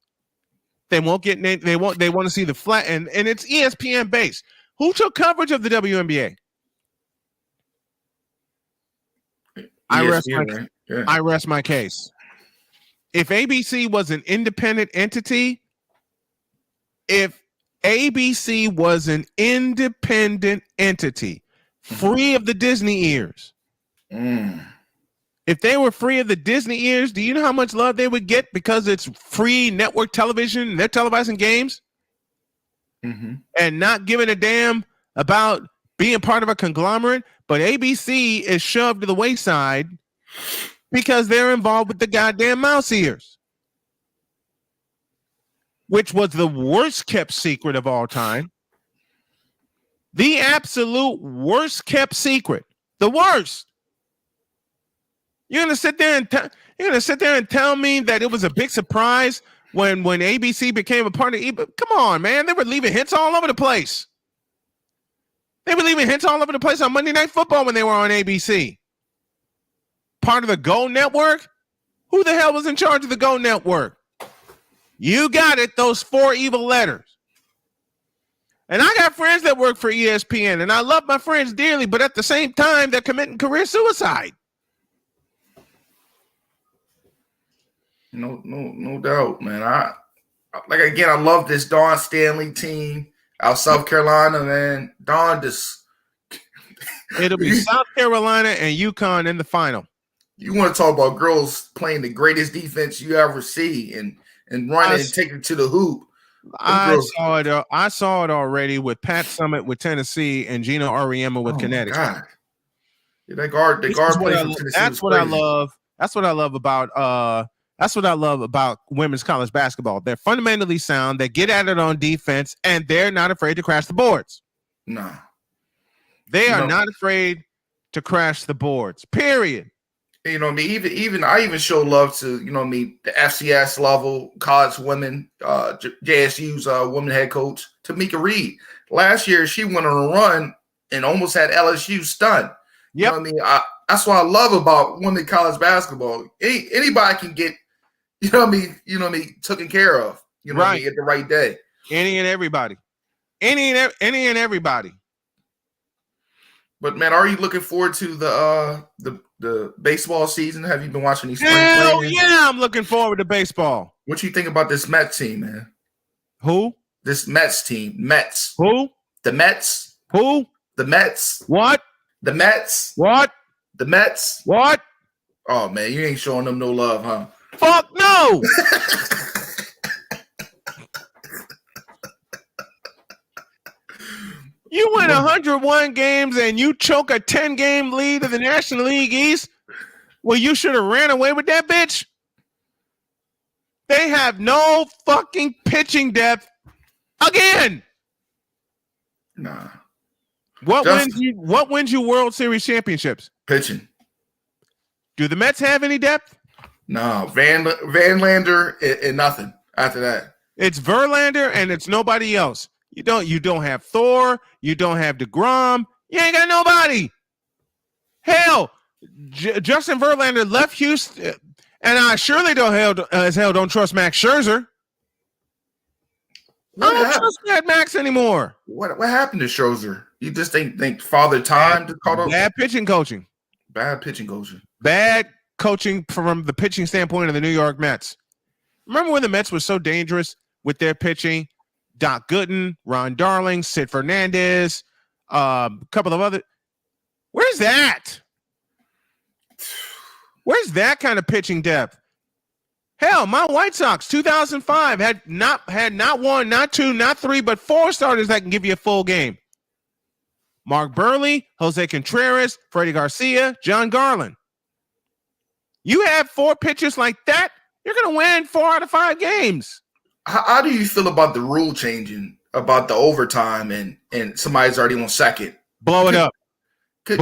They want to see the flat, and it's ESPN based. Who took coverage of the WNBA? ESPN, I rest my case. If ABC was an independent entity, free of the Disney ears, If they were free of the Disney ears, do you know how much love they would get because it's free network television and they're televising games? Mm-hmm. And not giving a damn about being part of a conglomerate, but ABC is shoved to the wayside because they're involved with the goddamn mouse ears, which was the worst kept secret of all time. The absolute worst kept secret. The worst. You're gonna sit there and tell me that it was a big surprise when ABC became a part of Come on, man. They were leaving hints all over the place. They were leaving hints all over the place on Monday Night Football when they were on ABC. Part of the Go Network? Who the hell was in charge of the Go Network? You got it, those 4 evil letters. And I got friends that work for ESPN, and I love my friends dearly, but at the same time, they're committing career suicide. No doubt, man. I love this Dawn Stanley team out South Carolina, man. Dawn just it'll be South Carolina and UConn in the final. You want to talk about girls playing the greatest defense you ever see and running and taking it to the hoop. I saw it already with Pat Summitt with Tennessee and Gina Auriemma with Connecticut. God. Yeah, the guard plays for Tennessee. That's what I love. That's what I love about women's college basketball. They're fundamentally sound. They get at it on defense, and they're not afraid to crash the boards. No. They are not afraid to crash the boards. Period. You know what I mean? I even show love to, you know what I mean, the FCS level college women, JSU's women head coach, Tamika Reed. Last year, she went on a run and almost had LSU stunned. You know what I mean? That's what I love about women college basketball. Anybody can get, you know what I mean, taken care of, you know what I mean, at the right day. Any and everybody. Any and everybody. But man, are you looking forward to the baseball season? Have you been watching these spring Hell training? yeah, I'm looking forward to baseball. What you think about this Mets team, man? Who? This Mets team. Mets. Who? The Mets. Who? The Mets. What? The Mets. What? The Mets. What? Oh man, you ain't showing them no love, huh? Fuck no. You win 101 games and you choke a 10-game lead of the National League East. Well, you should have ran away with that bitch. They have no fucking pitching depth again. Nah. What wins you World Series championships? Pitching. Do the Mets have any depth? No. Van Lander and nothing after that. It's Verlander and it's nobody else. You don't have Thor. You don't have DeGrom. You ain't got nobody. Hell, Justin Verlander left Houston, and I surely don't trust Max Scherzer. I don't trust that Max anymore. What happened to Scherzer? You just think Father Time just caught up? Bad pitching coaching. Bad pitching coaching. Bad coaching from the pitching standpoint of the New York Mets. Remember when the Mets were so dangerous with their pitching? Doc Gooden, Ron Darling, Sid Fernandez, a couple of other. Where's that? Where's that kind of pitching depth? Hell, my White Sox, 2005, had not one, not two, not three, but 4 starters that can give you a full game. Mark Burley, Jose Contreras, Freddie Garcia, John Garland. You have 4 pitchers like that, you're going to win 4 out of 5 games. How do you feel about the rule changing about the overtime and somebody's already on second? Blow it up. Could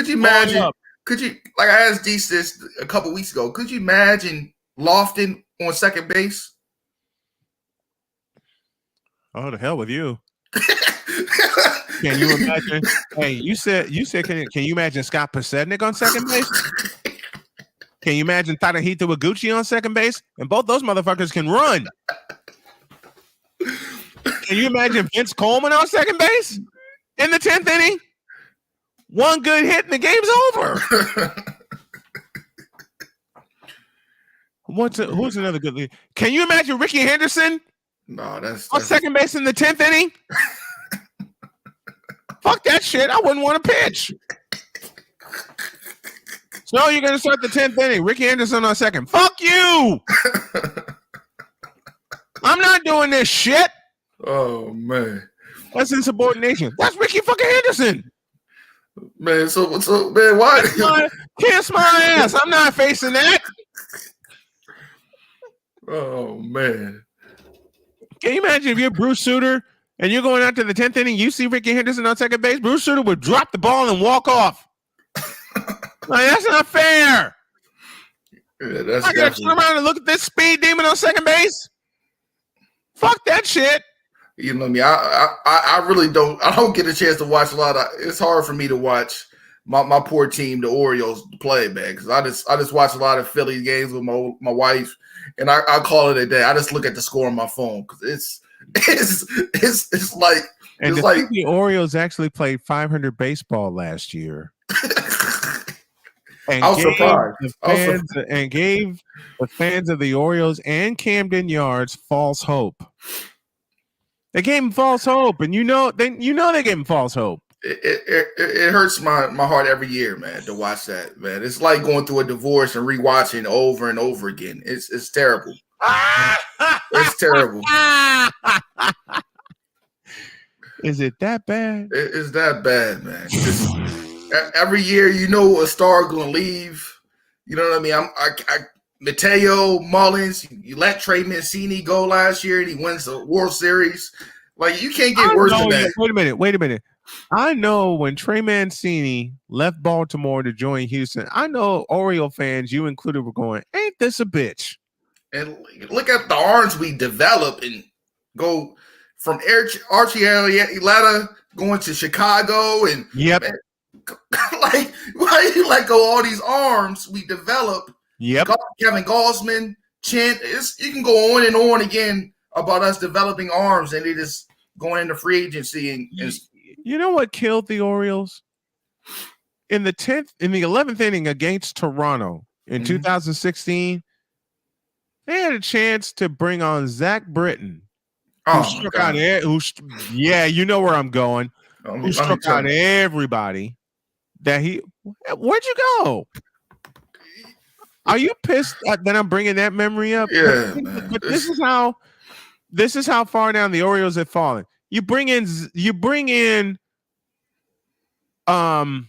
you imagine? Could you, like I asked Deese this a couple weeks ago, could you imagine Lofton on second base? Oh, the hell with you. Can you imagine? Hey, you said can you imagine Scott Pasednik on second base? Can you imagine Tadahito Iguchi on second base? And both those motherfuckers can run. Can you imagine Vince Coleman on second base in the 10th inning? One good hit and the game's over. Who's another good lead? Can you imagine Ricky Henderson? No, that's on second base in the 10th inning? Fuck that shit. I wouldn't want to pitch. No, you're gonna start the 10th inning. Ricky Henderson on second. Fuck you. I'm not doing this shit. Oh man, that's insubordination. That's Ricky fucking Henderson. Man, so man, why? Kiss my ass. I'm not facing that. Oh man. Can you imagine if you're Bruce Sutter and you're going out to the 10th inning, you see Ricky Henderson on second base, Bruce Sutter would drop the ball and walk off. Like, that's not fair. Yeah, that's I gotta turn around and look at this speed demon on second base. Fuck that shit. You know what I mean? I really don't. I don't get a chance to watch a lot of. It's hard for me to watch my poor team, the Orioles, play, man. Because I just watch a lot of Philly games with my wife, and I call it a day. I just look at the score on my phone because it's like. And it's like the Orioles actually played 500 baseball last year. And I was surprised. And gave the fans of the Orioles and Camden Yards false hope. They gave him false hope, and they gave him false hope. It hurts my heart every year, man, to watch that, man. It's like going through a divorce and rewatching over and over again. It's terrible. It's terrible. Is it that bad? It's that bad, man. Every year, a star gonna leave. You know what I mean? Mateo Mullins, you let Trey Mancini go last year, and he wins the World Series. Like, you can't get worse than that. Wait a minute. I know when Trey Mancini left Baltimore to join Houston, I know Oriole fans, you included, were going, "Ain't this a bitch?" And look at the arms we develop and go from Archie Arrieta going to Chicago, and yep. Man, like, why do you let go all these arms we develop? Yep. Kevin Gausman, Chint. You can go on and on again about us developing arms, and they just going into free agency. And you know what killed the Orioles? In the 11th inning against Toronto in 2016, they had a chance to bring on Zach Britton. You know where I'm going. Who struck out everybody? Where'd you go? Are you pissed that I'm bringing that memory up? Yeah, but this is how far down the Orioles have fallen. You bring in I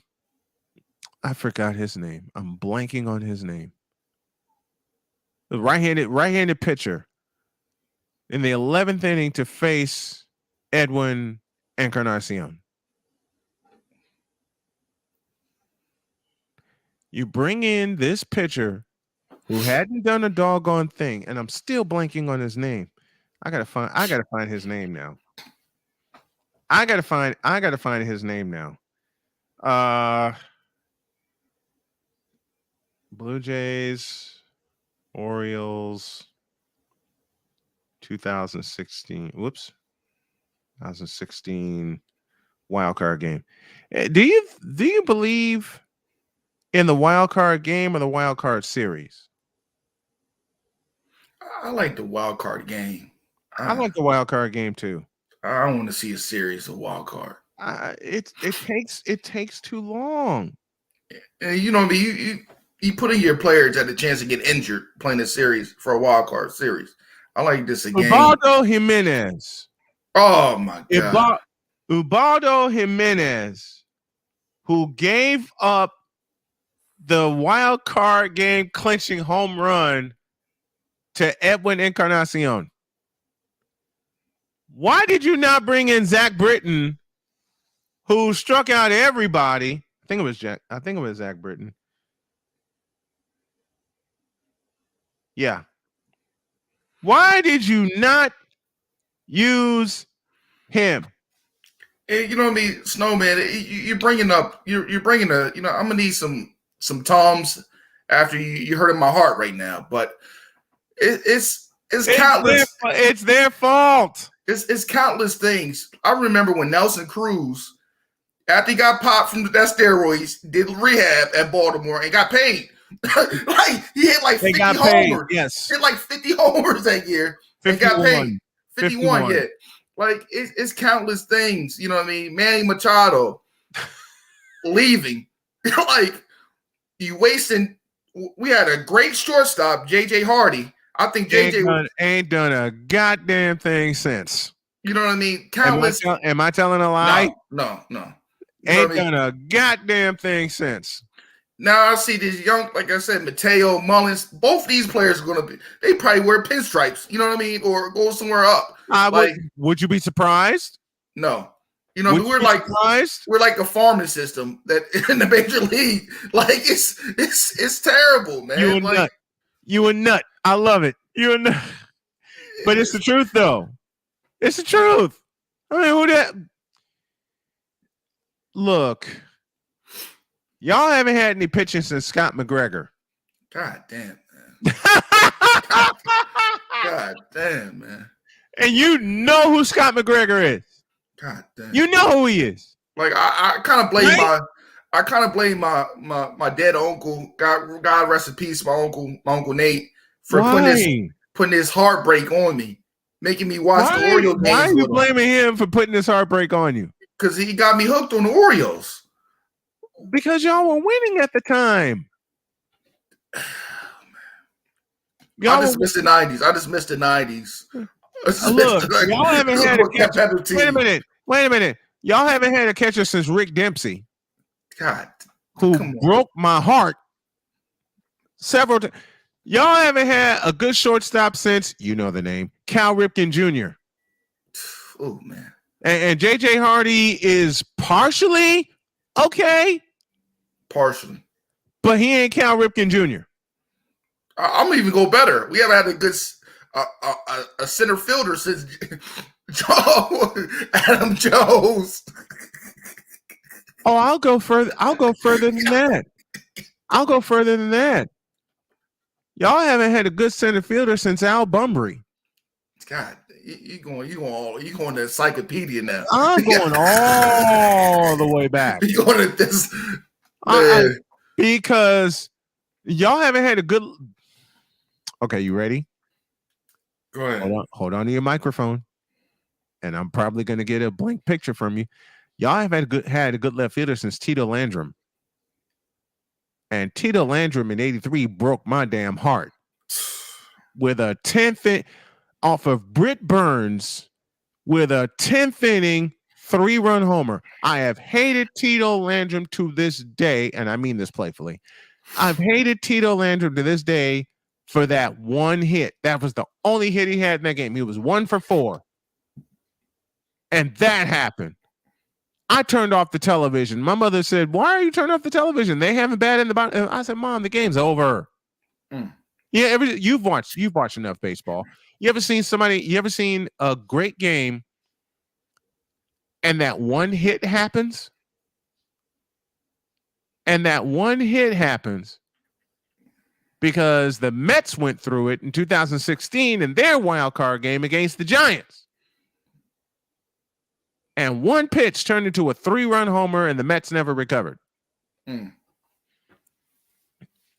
forgot his name. I'm blanking on his name. The right-handed pitcher in the 11th inning to face Edwin Encarnacion. You bring in this pitcher who hadn't done a doggone thing, and I'm still blanking on his name. I gotta find his name now. I gotta find his name now. Blue Jays, Orioles, 2016. 2016 wild card game. Do you believe in the wild card game or the wild card series? I like the wild card game. I like the wild card game too. I want to see a series of wild card. It takes too long. And you putting your players at a chance to get injured playing a series for a wild card series. I like this again. Ubaldo Jimenez. Oh my God. Ubaldo Jimenez, who gave up the wild card game clinching home run to Edwin Encarnacion. Why did you not bring in Zach Britton, who struck out everybody? I think it was Zach Britton. Yeah. Why did you not use him? And you know what I mean, Snowman. You're bringing up. You're bringing a. I'm gonna need some Toms after you hurting my heart right now. But it's countless. It's their fault. It's countless things. I remember when Nelson Cruz, after he got popped from that steroids, did rehab at Baltimore and got paid. Like he hit like 50 homers. Yes, hit like 50 homers that year and got paid. 51 hit. Like it's countless things. You know what I mean? Manny Machado leaving. Like You wasting. We had a great shortstop, J.J. Hardy. I think J.J. ain't done a goddamn thing since. You know what I mean? Countless. Am I telling a lie? No. Ain't done a goddamn thing since. Now I see these young, like I said, Mateo, Mullins. Both these players are going to be. They probably wear pinstripes. You know what I mean? Or go somewhere up. Would you be surprised? No. You know, we're like a farming system that in the major league. Like it's terrible, man. You a nut. I love it. You a nut. But it's the truth, though. It's the truth. I mean, who that? Look, y'all haven't had any pitching since Scott McGregor. God damn, man. God damn, man. And you know who Scott McGregor is. God damn. You know who he is. Like I kind of blame my dead uncle. God rest in peace, my uncle Nate, for putting his heartbreak on me, making me watch the Oreo games. Why are you blaming him for putting his heartbreak on you? Because he got me hooked on the Oreos. Because y'all were winning at the time. I just missed the 90s. Look, y'all haven't had a catcher. Wait a minute. Y'all haven't had a catcher since Rick Dempsey. God. Who broke my heart several times. Y'all haven't had a good shortstop since, you know the name, Cal Ripken Jr. Oh, man. And J.J. Hardy is partially okay. Partially. But he ain't Cal Ripken Jr. I'm going to even go better. We haven't had a good a center fielder since Adam Jones. Oh, I'll go further than that. Y'all haven't had a good center fielder since Al Bunbury. God, you going to encyclopedia now. I'm going all the way back. You going to this because y'all haven't had a good. Okay, you ready? Go ahead. Hold on to your microphone, and I'm probably going to get a blank picture from you. Y'all have had a good left fielder since Tito Landrum. And Tito Landrum in 83 broke my damn heart with a 10th off of Britt Burns with a 10th inning 3-run homer. I have hated Tito Landrum to this day, and I mean this playfully. I've hated Tito Landrum to this day for that one hit. That was the only hit he had in that game. He was 1 for 4. And that happened. I turned off the television. My mother said, "Why are you turning off the television? They haven't batted in the bottom." I said, "Mom, the game's over." Yeah, you've watched enough baseball. You ever seen a great game and that one hit happens? And that one hit happens because the Mets went through it in 2016 in their wild card game against the Giants. And one pitch turned into a 3-run homer, and the Mets never recovered. And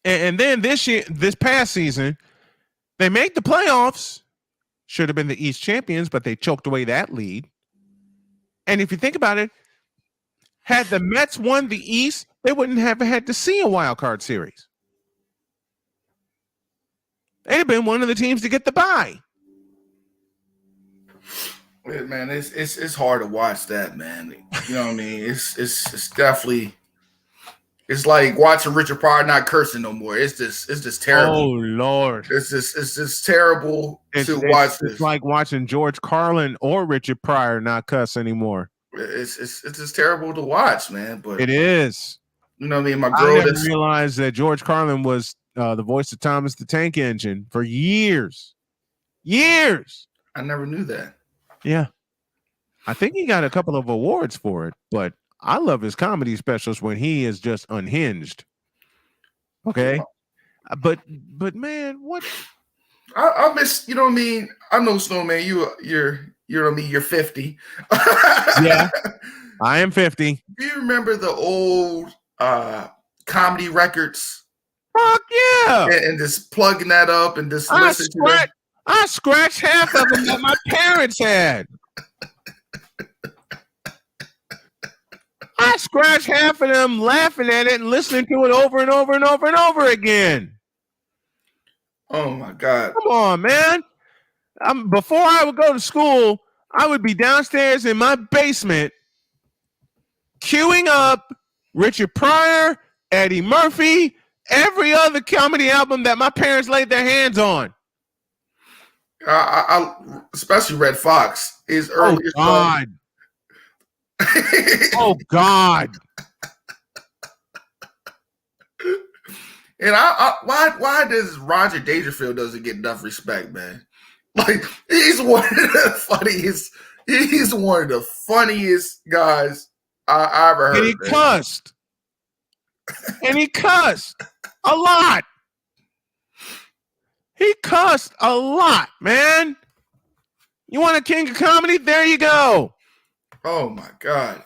then this past season, they made the playoffs. Should have been the East champions, but they choked away that lead. And if you think about it, had the Mets won the East, they wouldn't have had to see a wild card series. They'd have been one of the teams to get the bye. Man, it's hard to watch that, man. You know what I mean? It's definitely like watching Richard Pryor not cursing no more. It's just terrible. Oh Lord, it's just terrible to watch. It's like watching George Carlin or Richard Pryor not cuss anymore. It's just terrible to watch, man. But it is. You know what I mean? My girl I didn't realize that George Carlin was the voice of Thomas the Tank Engine for years. I never knew that. Yeah. I think he got a couple of awards for it, but I love his comedy specials when he is just unhinged. Okay. But man, what I miss, you know what I mean? I know, Snowman, you're what I mean, you're 50. Yeah. I am 50. Do you remember the old comedy records? Fuck yeah. And just plugging that up and just listening to them. I scratched half of them that my parents had. I I scratched half of them laughing at it and listening to it over and over and over and over again. Oh my God. Come on, man. Before I would go to school, I would be downstairs in my basement queuing up Richard Pryor, Eddie Murphy, every other comedy album that my parents laid their hands on. I especially Red Fox is early. Oh God. Oh God. And why does Roger Dangerfield doesn't get enough respect, man? Like he's one of the funniest. He's one of the funniest guys I ever heard. And he cussed. And he cussed a lot. He cussed a lot, man. You want a king of comedy? There you go. Oh my God.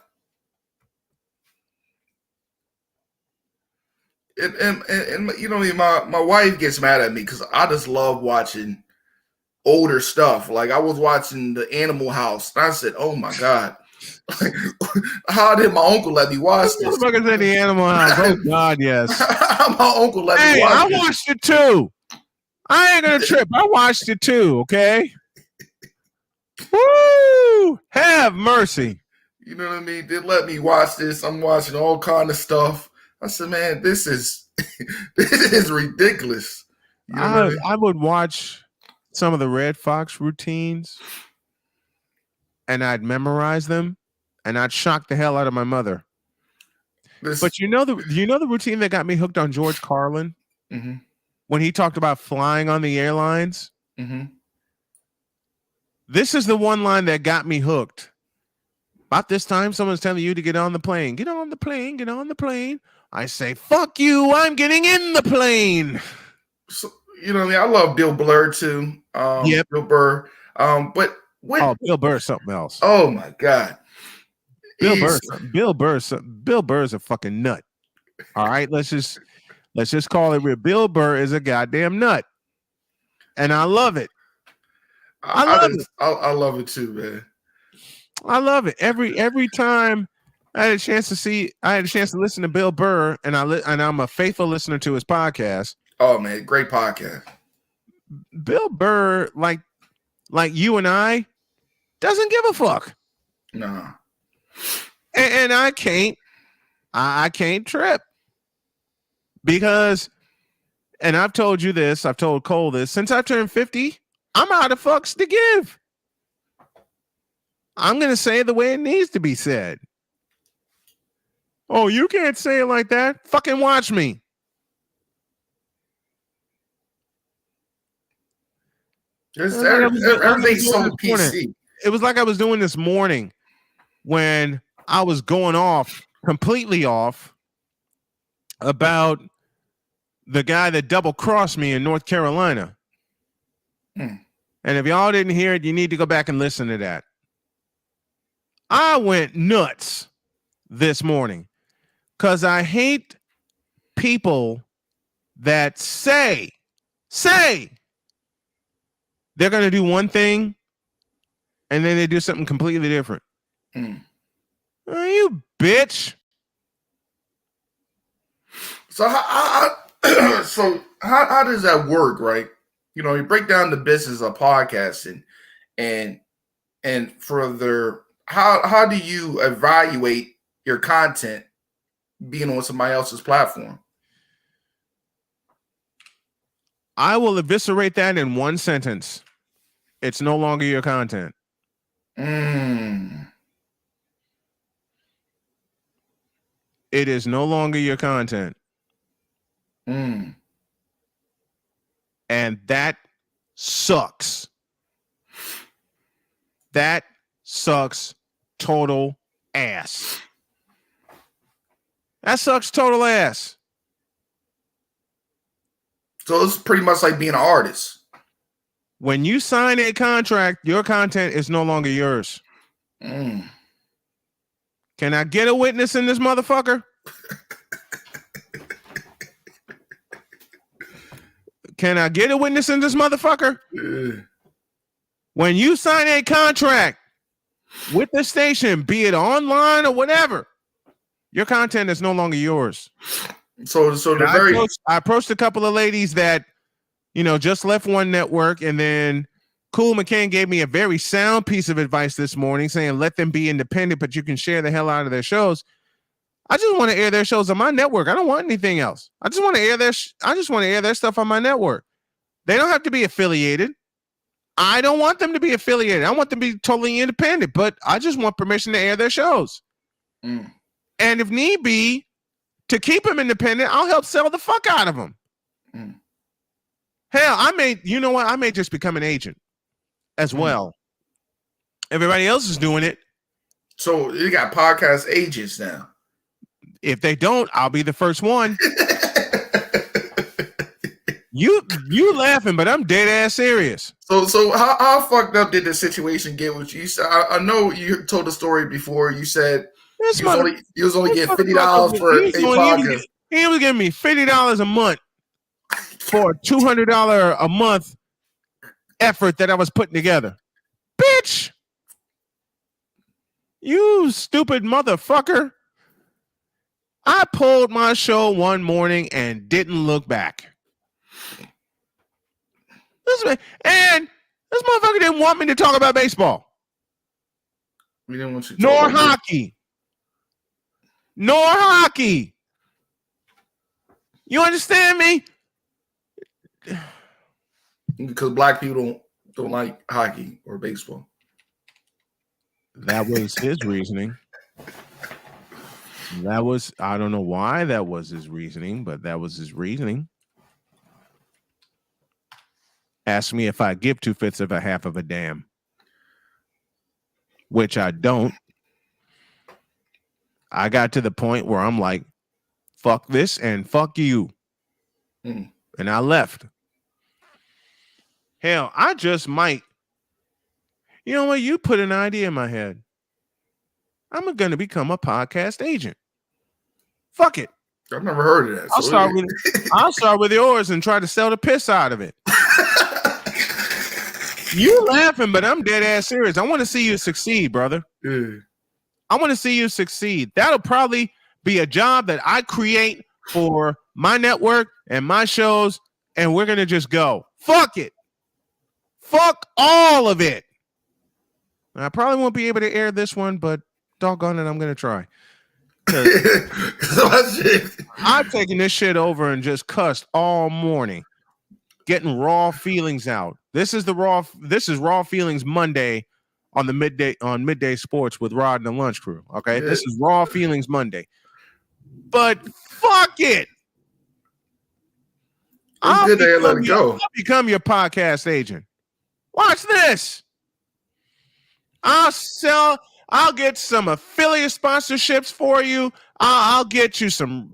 And you know, my wife gets mad at me because I just love watching older stuff. Like I was watching the Animal House, and I said, "Oh my God, how did my uncle let me watch this?" Motherfuckers in the Animal House. Oh God, yes. My uncle let me watch I this. watched it too. I ain't gonna trip. I watched it too. Okay. Woo! Have mercy. You know what I mean? They let me watch this. I'm watching all kind of stuff. I said, "Man, this is this is ridiculous." You know what I mean? I would watch some of the Red Fox routines, and I'd memorize them, and I'd shock the hell out of my mother. But you know the routine that got me hooked on George Carlin when he talked about flying on the airlines. This is the one line that got me hooked. About this time, someone's telling you to get on the plane. Get on the plane. Get on the plane. I say, "Fuck you! I'm getting in the plane." So, you know what I mean? I love Bill Burr too. Yep. Bill Burr. But what? Bill Burr's something else. Oh my God. Bill Burr's a fucking nut. All right, let's just call it real. Bill Burr is a goddamn nut, and I love it. I love it too, man. I love it. Every time I had a chance to listen to Bill Burr, and I'm a faithful listener to his podcast. Oh man, great podcast. Bill Burr, like you and I, doesn't give a fuck. No. And I can't trip because, and I've told you this, I've told Cole this, since I turned 50, I'm out of fucks to give. I'm going to say it the way it needs to be said. Oh, you can't say it like that. Fucking watch me. Everything's so PC. It was like I was doing this morning when I was going completely off about the guy that double crossed me in North Carolina. And if y'all didn't hear it, you need to go back and listen to that. I went nuts this morning because I hate people that say they're going to do one thing and then they do something completely different. Oh, you bitch. So how does that work, right? You know, you break down the business of podcasting and further, how do you evaluate your content being on somebody else's platform? I will eviscerate that in one sentence. It's no longer your content. It is no longer your content. And that sucks. That sucks total ass. That sucks total ass. So it's pretty much like being an artist. When you sign a contract, your content is no longer yours. Can I get a witness in this motherfucker? Can I get a witness in this motherfucker? When you sign a contract with the station, be it online or whatever, Your content is no longer yours. So I approached a couple of ladies that, just left one network, and then Cool McCann gave me a very sound piece of advice this morning saying, let them be independent, but you can share the hell out of their shows. I just want to air their shows on my network. I don't want anything else. I just want to air their stuff on my network. They don't have to be affiliated. I don't want them to be affiliated. I want them to be totally independent, but I just want permission to air their shows. Mm. And if need be, to keep them independent, I'll help sell the fuck out of them. Mm. Hell, I may just become an agent as well. Everybody else is doing it. So you got podcast agents now. If they don't, I'll be the first one. You laughing, but I'm dead ass serious. So how fucked up did the situation get with you? I know you told the story before. You said you was only getting $50 for a podcast. He was giving me $50 a month for a $200 a month effort that I was putting together. Bitch, you stupid motherfucker. I pulled my show one morning and didn't look back. And this motherfucker didn't want me to talk about baseball. We didn't want you to nor hockey. Nor hockey. You understand me? Because black people don't like hockey or baseball. That was his reasoning. I don't know why that was his reasoning, but that was his reasoning. Ask me if I give 2/5 of a half of a damn, which I don't. I got to the point where I'm like, fuck this and fuck you. And I left. Hell, I just might. You know what? You put an idea in my head. I'm going to become a podcast agent. Fuck it. I've never heard of that. I'll start with yours and try to sell the piss out of it. You laughing, but I'm dead ass serious. I want to see you succeed, brother. I want to see you succeed. That'll probably be a job that I create for my network and my shows, and we're going to just go. Fuck it. Fuck all of it. I probably won't be able to air this one, but doggone it, I'm going to try. I'm taking this shit over and just cussed all morning, getting raw feelings out. This is Raw Feelings Monday on midday sports with Rod and the Lunch Crew. Okay, yeah. This is Raw Feelings Monday. But fuck it. I'll become your podcast agent. Watch this. I'll get some affiliate sponsorships for you. I'll get you some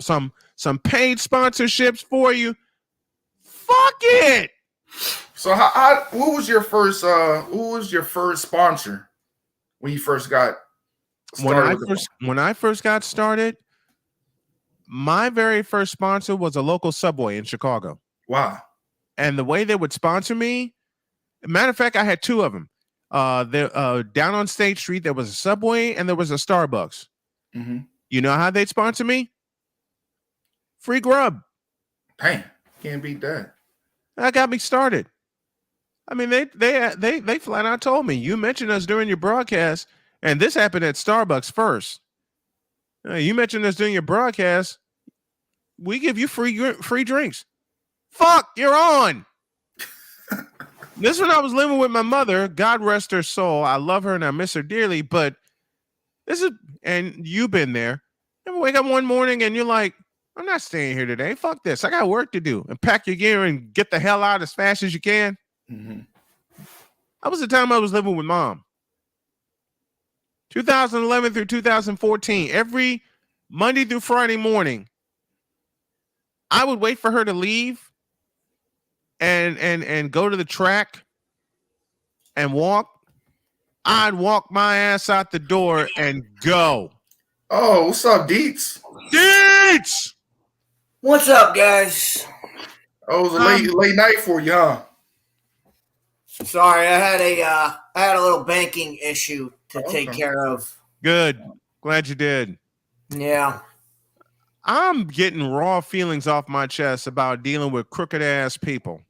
paid sponsorships for you. Fuck it. So who was your first sponsor when you first got started? When I first got started, my very first sponsor was a local Subway in Chicago. Wow. And the way they would sponsor me, matter of fact, I had two of them. Down on State Street, there was a Subway and there was a Starbucks. Mm-hmm. You know how they'd sponsor me? Free grub. Damn, can't beat that. That got me started. I mean, they flat out told me, you mentioned us during your broadcast, and this happened at Starbucks first. You mentioned us during your broadcast. We give you free drinks. Fuck, you're on. This when I was living with my mother. God rest her soul. I love her and I miss her dearly. But and you've been there. You wake up one morning and you're like, I'm not staying here today. Fuck this. I got work to do. And pack your gear and get the hell out as fast as you can. Mm-hmm. That was the time I was living with mom. 2011 through 2014. Every Monday through Friday morning, I would wait for her to leave and go to the track and walk. I'd walk my ass out the door and go. Oh, what's up, Deets? Deets! What's up, guys? Oh, it was a late night for you, huh? Sorry, I had a little banking issue to take care of. Good. Glad you did. Yeah. I'm getting raw feelings off my chest about dealing with crooked ass people.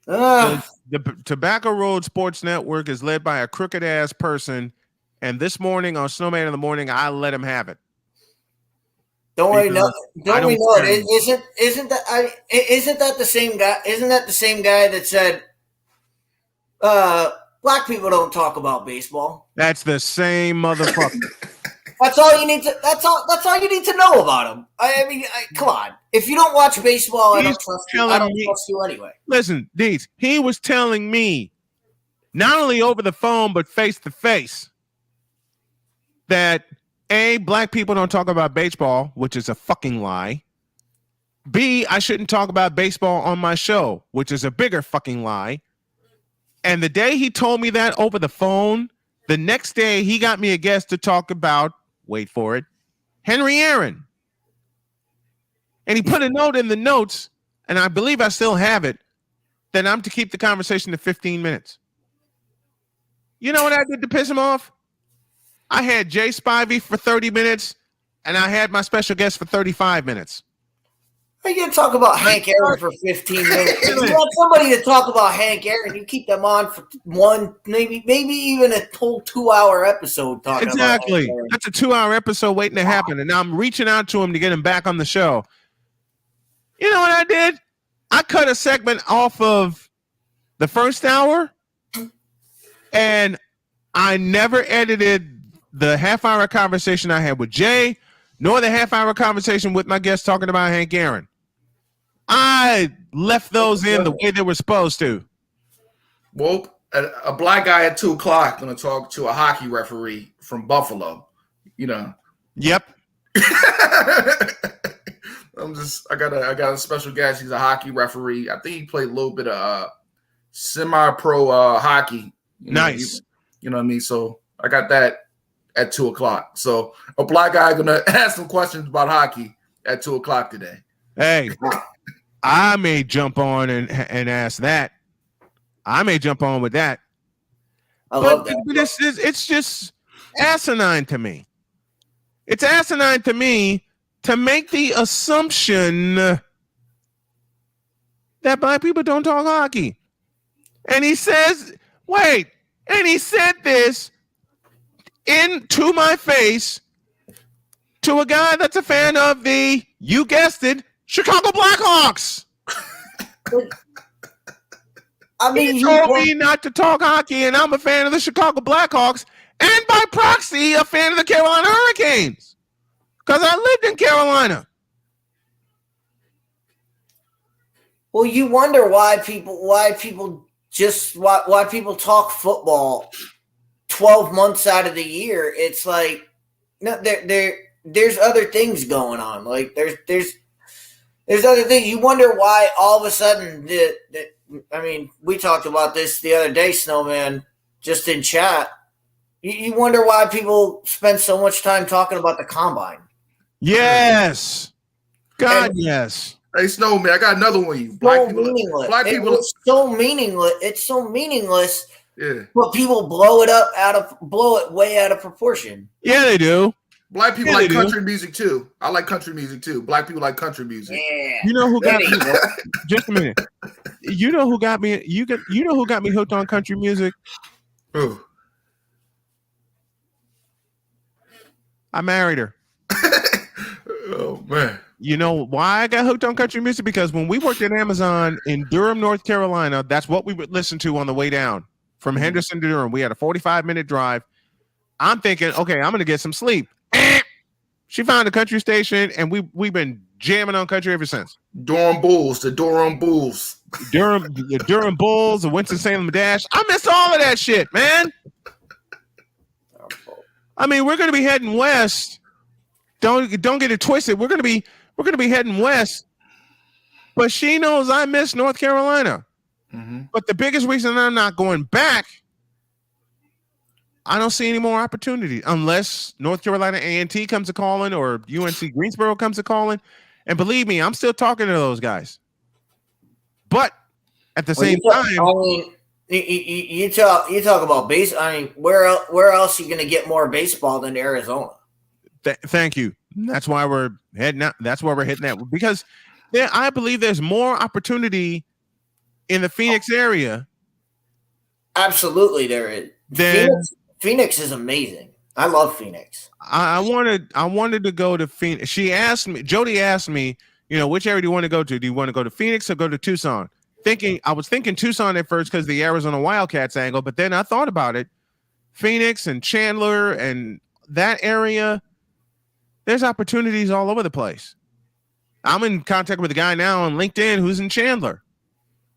The Tobacco Road Sports Network is led by a crooked ass person, and this morning on Snowman in the Morning, I let him have it. Don't we know it? Isn't that the same guy? Isn't that the same guy that said, black people don't talk about baseball? That's the same motherfucker. That's all you need to. That's all you need to know about him. I mean, come on. If you don't watch baseball, I don't trust you anyway. Listen, Deeds, he was telling me, not only over the phone but face to face, that A, black people don't talk about baseball, which is a fucking lie. B, I shouldn't talk about baseball on my show, which is a bigger fucking lie. And the day he told me that over the phone, the next day he got me a guest to talk about, wait for it, Henry Aaron. And he put a note in the notes, and I believe I still have it, that I'm to keep the conversation to 15 minutes. You know what I did to piss him off? I had Jay Spivey for 30 minutes, and I had my special guest for 35 minutes. How are you going to talk about Hank Aaron for 15 minutes? If you want somebody to talk about Hank Aaron, you keep them on for one, maybe even a whole 2-hour episode talking about Hank Aaron. That's a 2-hour episode waiting to happen, and now I'm reaching out to him to get him back on the show. You know what I did? I cut a segment off of the first hour, and I never edited the half-hour conversation I had with Jay, nor the half-hour conversation with my guest talking about Hank Aaron. I left those in the way they were supposed to. Well, a black guy at 2:00 going to talk to a hockey referee from Buffalo. You know. Yep. I got a special guest. He's a hockey referee. I think he played a little bit of semi-pro hockey. Nice. You know what I mean? So I got that at 2:00. So a black guy gonna ask some questions about hockey at 2:00 today. Hey, I may jump on and ask that. I may jump on with that. I love that. But it's just asinine to me. It's asinine to me to make the assumption that black people don't talk hockey. And he says, wait, and he said this into my face to a guy that's a fan of the, you guessed it, Chicago Blackhawks. I mean, he told me not to talk hockey, and I'm a fan of the Chicago Blackhawks, and by proxy, a fan of the Carolina Hurricanes, because I lived in Carolina. Well, you wonder why people talk football 12 months out of the year. It's like, no, there's other things going on. Like there's other things. You wonder why all of a sudden I mean, we talked about this the other day, Snowman, just in chat. You wonder why people spend so much time talking about the combine. Yes. God, yes. Hey, Snowman, I got another one. Black people. It's so meaningless. It's so meaningless. Yeah. But people blow it way out of proportion. Yeah, they do. Black people like country music too. I like country music too. Black people like country music. Yeah. You know who got me? Just a minute. You know who got me? You know who got me hooked on country music? Who? I married her. Oh man. You know why I got hooked on country music? Because when we worked at Amazon in Durham, North Carolina, that's what we would listen to on the way down from Henderson to Durham. We had a 45-minute drive. I'm thinking, okay, I'm going to get some sleep. She found a country station, and we've been jamming on country ever since. The Durham Bulls. The Durham Bulls, the Winston-Salem Dash. I missed all of that shit, man. I mean, we're going to be heading west. Don't get it twisted. We're going to be heading west. But she knows I miss North Carolina. Mm-hmm. But the biggest reason I'm not going back, I don't see any more opportunity unless North Carolina A&T comes a calling or UNC Greensboro comes a calling. And believe me, I'm still talking to those guys. But at the same time, I mean, you talk about base. I mean, where else are you going to get more baseball than Arizona? Thank you. That's why we're heading out. That's why we're hitting that, because I believe there's more opportunity in the Phoenix area. Absolutely, there is. Phoenix is amazing. I love Phoenix. I wanted to go to Phoenix. Jody asked me, which area do you want to go to? Do you want to go to Phoenix or go to Tucson? I was thinking Tucson at first because the Arizona Wildcats angle, but then I thought about it. Phoenix and Chandler and that area, there's opportunities all over the place. I'm in contact with a guy now on LinkedIn who's in Chandler,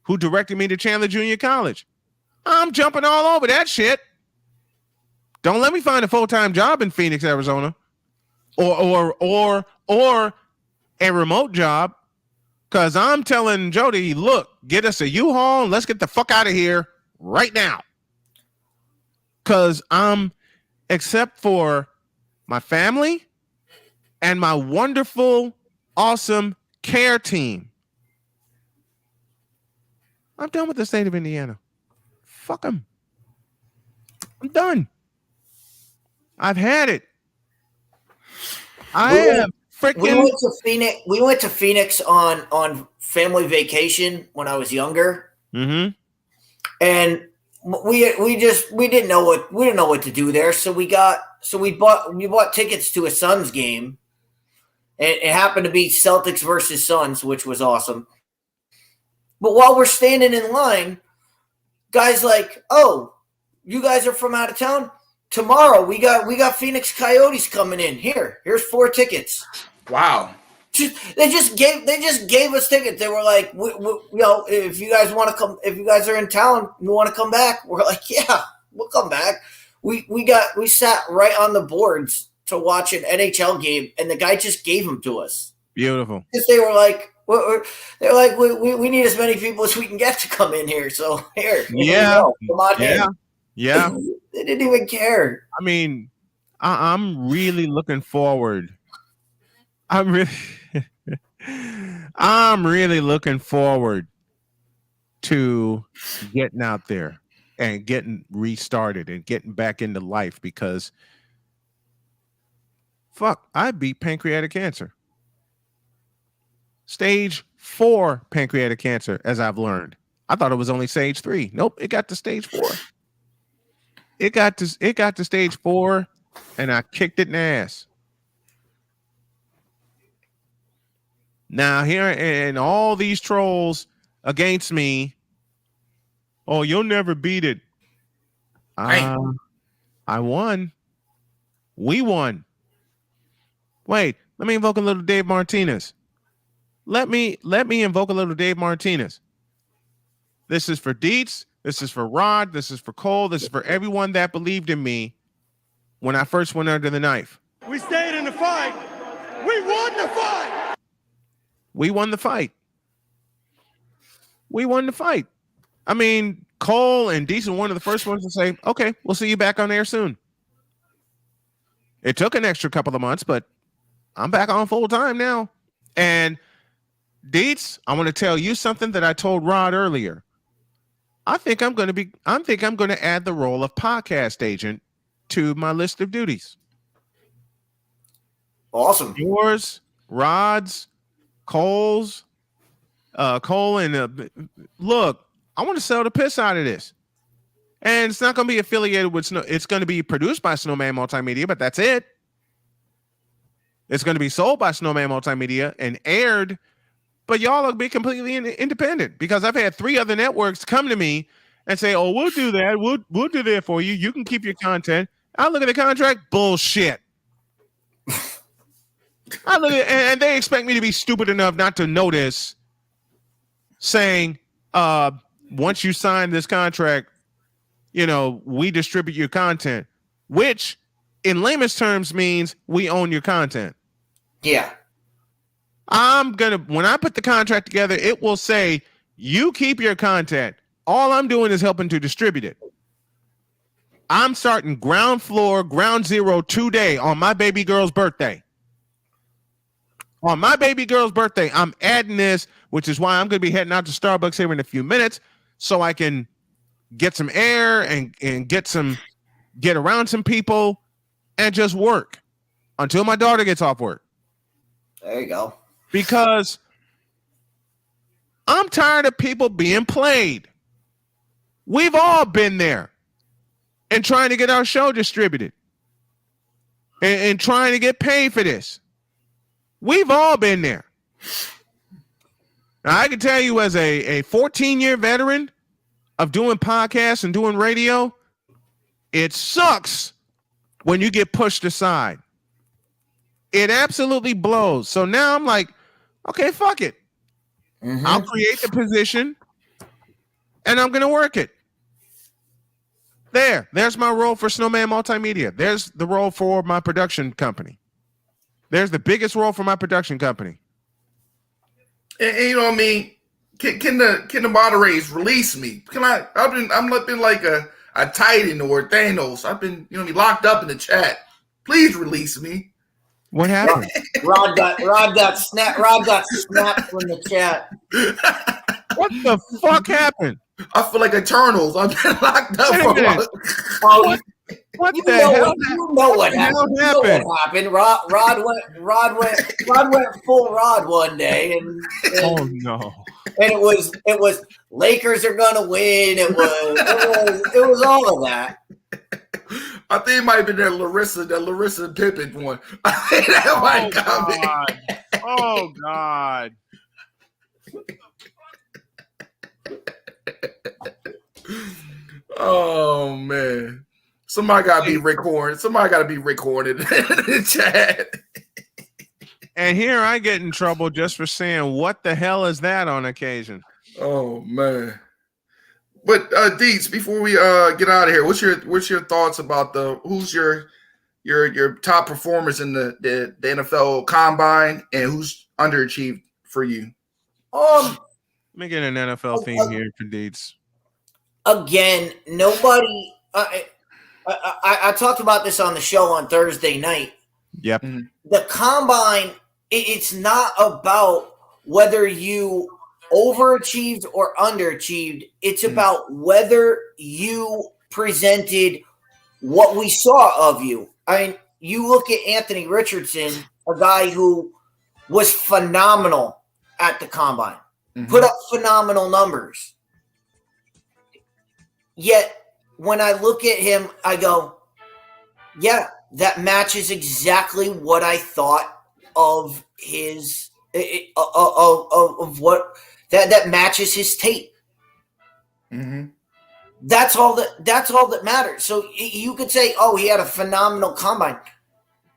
who directed me to Chandler Junior College. I'm jumping all over that shit. Don't let me find a full-time job in Phoenix, Arizona, or a remote job, because I'm telling Jody, look, get us a U-Haul and let's get the fuck out of here right now. Because except for my family and my wonderful, awesome care team, I'm done with the state of Indiana. Fuck them. I'm done. I've had it. We went to Phoenix on family vacation when I was younger, and we didn't know what to do there. So we bought tickets to a Suns game, and it happened to be Celtics versus Suns, which was awesome. But while we're standing in line, guys like, "Oh, you guys are from out of town? Tomorrow we got Phoenix Coyotes coming in. Here's 4 tickets." Wow. They just gave us tickets. They were like, if you guys want to come, if you guys are in town, you want to come back. We're like, yeah, we'll come back. We sat right on the boards to watch an NHL game, and the guy just gave them to us. Beautiful. Because they were like, we need as many people as we can get to come in here. So here, come on in. Yeah. They didn't even care. I mean, I'm really looking forward. I'm really looking forward to getting out there and getting restarted and getting back into life, because I beat pancreatic cancer. Stage 4 pancreatic cancer, as I've learned. I thought it was only stage 3. Nope, it got to stage 4. It got to stage 4, and I kicked it in the ass. Now here and all these trolls against me. Oh, you'll never beat it. I won. We won. Wait, let me invoke a little Dave Martinez. Let me invoke a little Dave Martinez. This is for Dietz. This is for Rod. This is for Cole. This is for everyone that believed in me when I first went under the knife. We stayed in the fight. We won the fight. We won the fight. We won the fight. I mean, Cole and Dietz were one of the first ones to say, okay, we'll see you back on air soon. It took an extra couple of months, but I'm back on full time now. And Dietz, I want to tell you something that I told Rod earlier. I think I'm going to add the role of podcast agent to my list of duties. Awesome. Yours, Rod's, Cole's, Cole, and look, I want to sell the piss out of this. And it's not going to be affiliated with it's going to be produced by Snowman Multimedia, but that's it. It's going to be sold by Snowman Multimedia and aired, but y'all will be completely independent, because I've had 3 other networks come to me and say, "Oh, we'll do that. We'll do that for you. You can keep your content." I look at the contract, bullshit. I look at, and they expect me to be stupid enough not to notice, saying, once you sign this contract, we distribute your content, which in layman's terms means we own your content. Yeah. When I put the contract together, it will say, you keep your content. All I'm doing is helping to distribute it. I'm starting ground zero today on my baby girl's birthday. On my baby girl's birthday, I'm adding this, which is why I'm going to be heading out to Starbucks here in a few minutes so I can get some air and get around some people and just work. until my daughter gets off work. There you go. Because I'm tired of people being played. We've all been there and trying to get our show distributed and trying to get paid for this. We've all been there. Now, I can tell you as a 14-year veteran of doing podcasts and doing radio, it sucks when you get pushed aside. It absolutely blows. So now I'm like, okay, fuck it. Mm-hmm. I'll create the position and I'm going to work it. There's my role for Snowman Multimedia. There's the role for my production company. There's the biggest role for my production company. And you know what I mean? Can the moderators release me? I'm looking like a Titan or a Thanos. I've been locked up in the chat. Please release me. What happened? Rod got snapped from the chat. What the fuck happened? I feel like Eternals. I've been locked up for what the hell? You know what happened. Rod went full Rod one day, and oh no! And it was Lakers are gonna win. It was all of that. I think it might have been that Larissa Pippen one. I think that might come in. Oh God. Oh man. Somebody gotta be Rick Horn. Somebody gotta be Rick Horn in the chat. And here I get in trouble just for saying what the hell is that on occasion. Oh man. But Deets, before we get out of here, what's your thoughts about who's your top performers in the NFL Combine and who's underachieved for you? Let me get an NFL theme here for Deets. Again, nobody. I talked about this on the show on Thursday night. Yep. The Combine, it's not about whether you overachieved or underachieved. It's about whether you presented what we saw of you. I mean, you look at Anthony Richardson, a guy who was phenomenal at the Combine, put up phenomenal numbers. Yet, when I look at him, I go, yeah, that matches exactly what I thought of his of what that matches his tape. Mm-hmm. That's all that matters. So you could say, oh, he had a phenomenal Combine.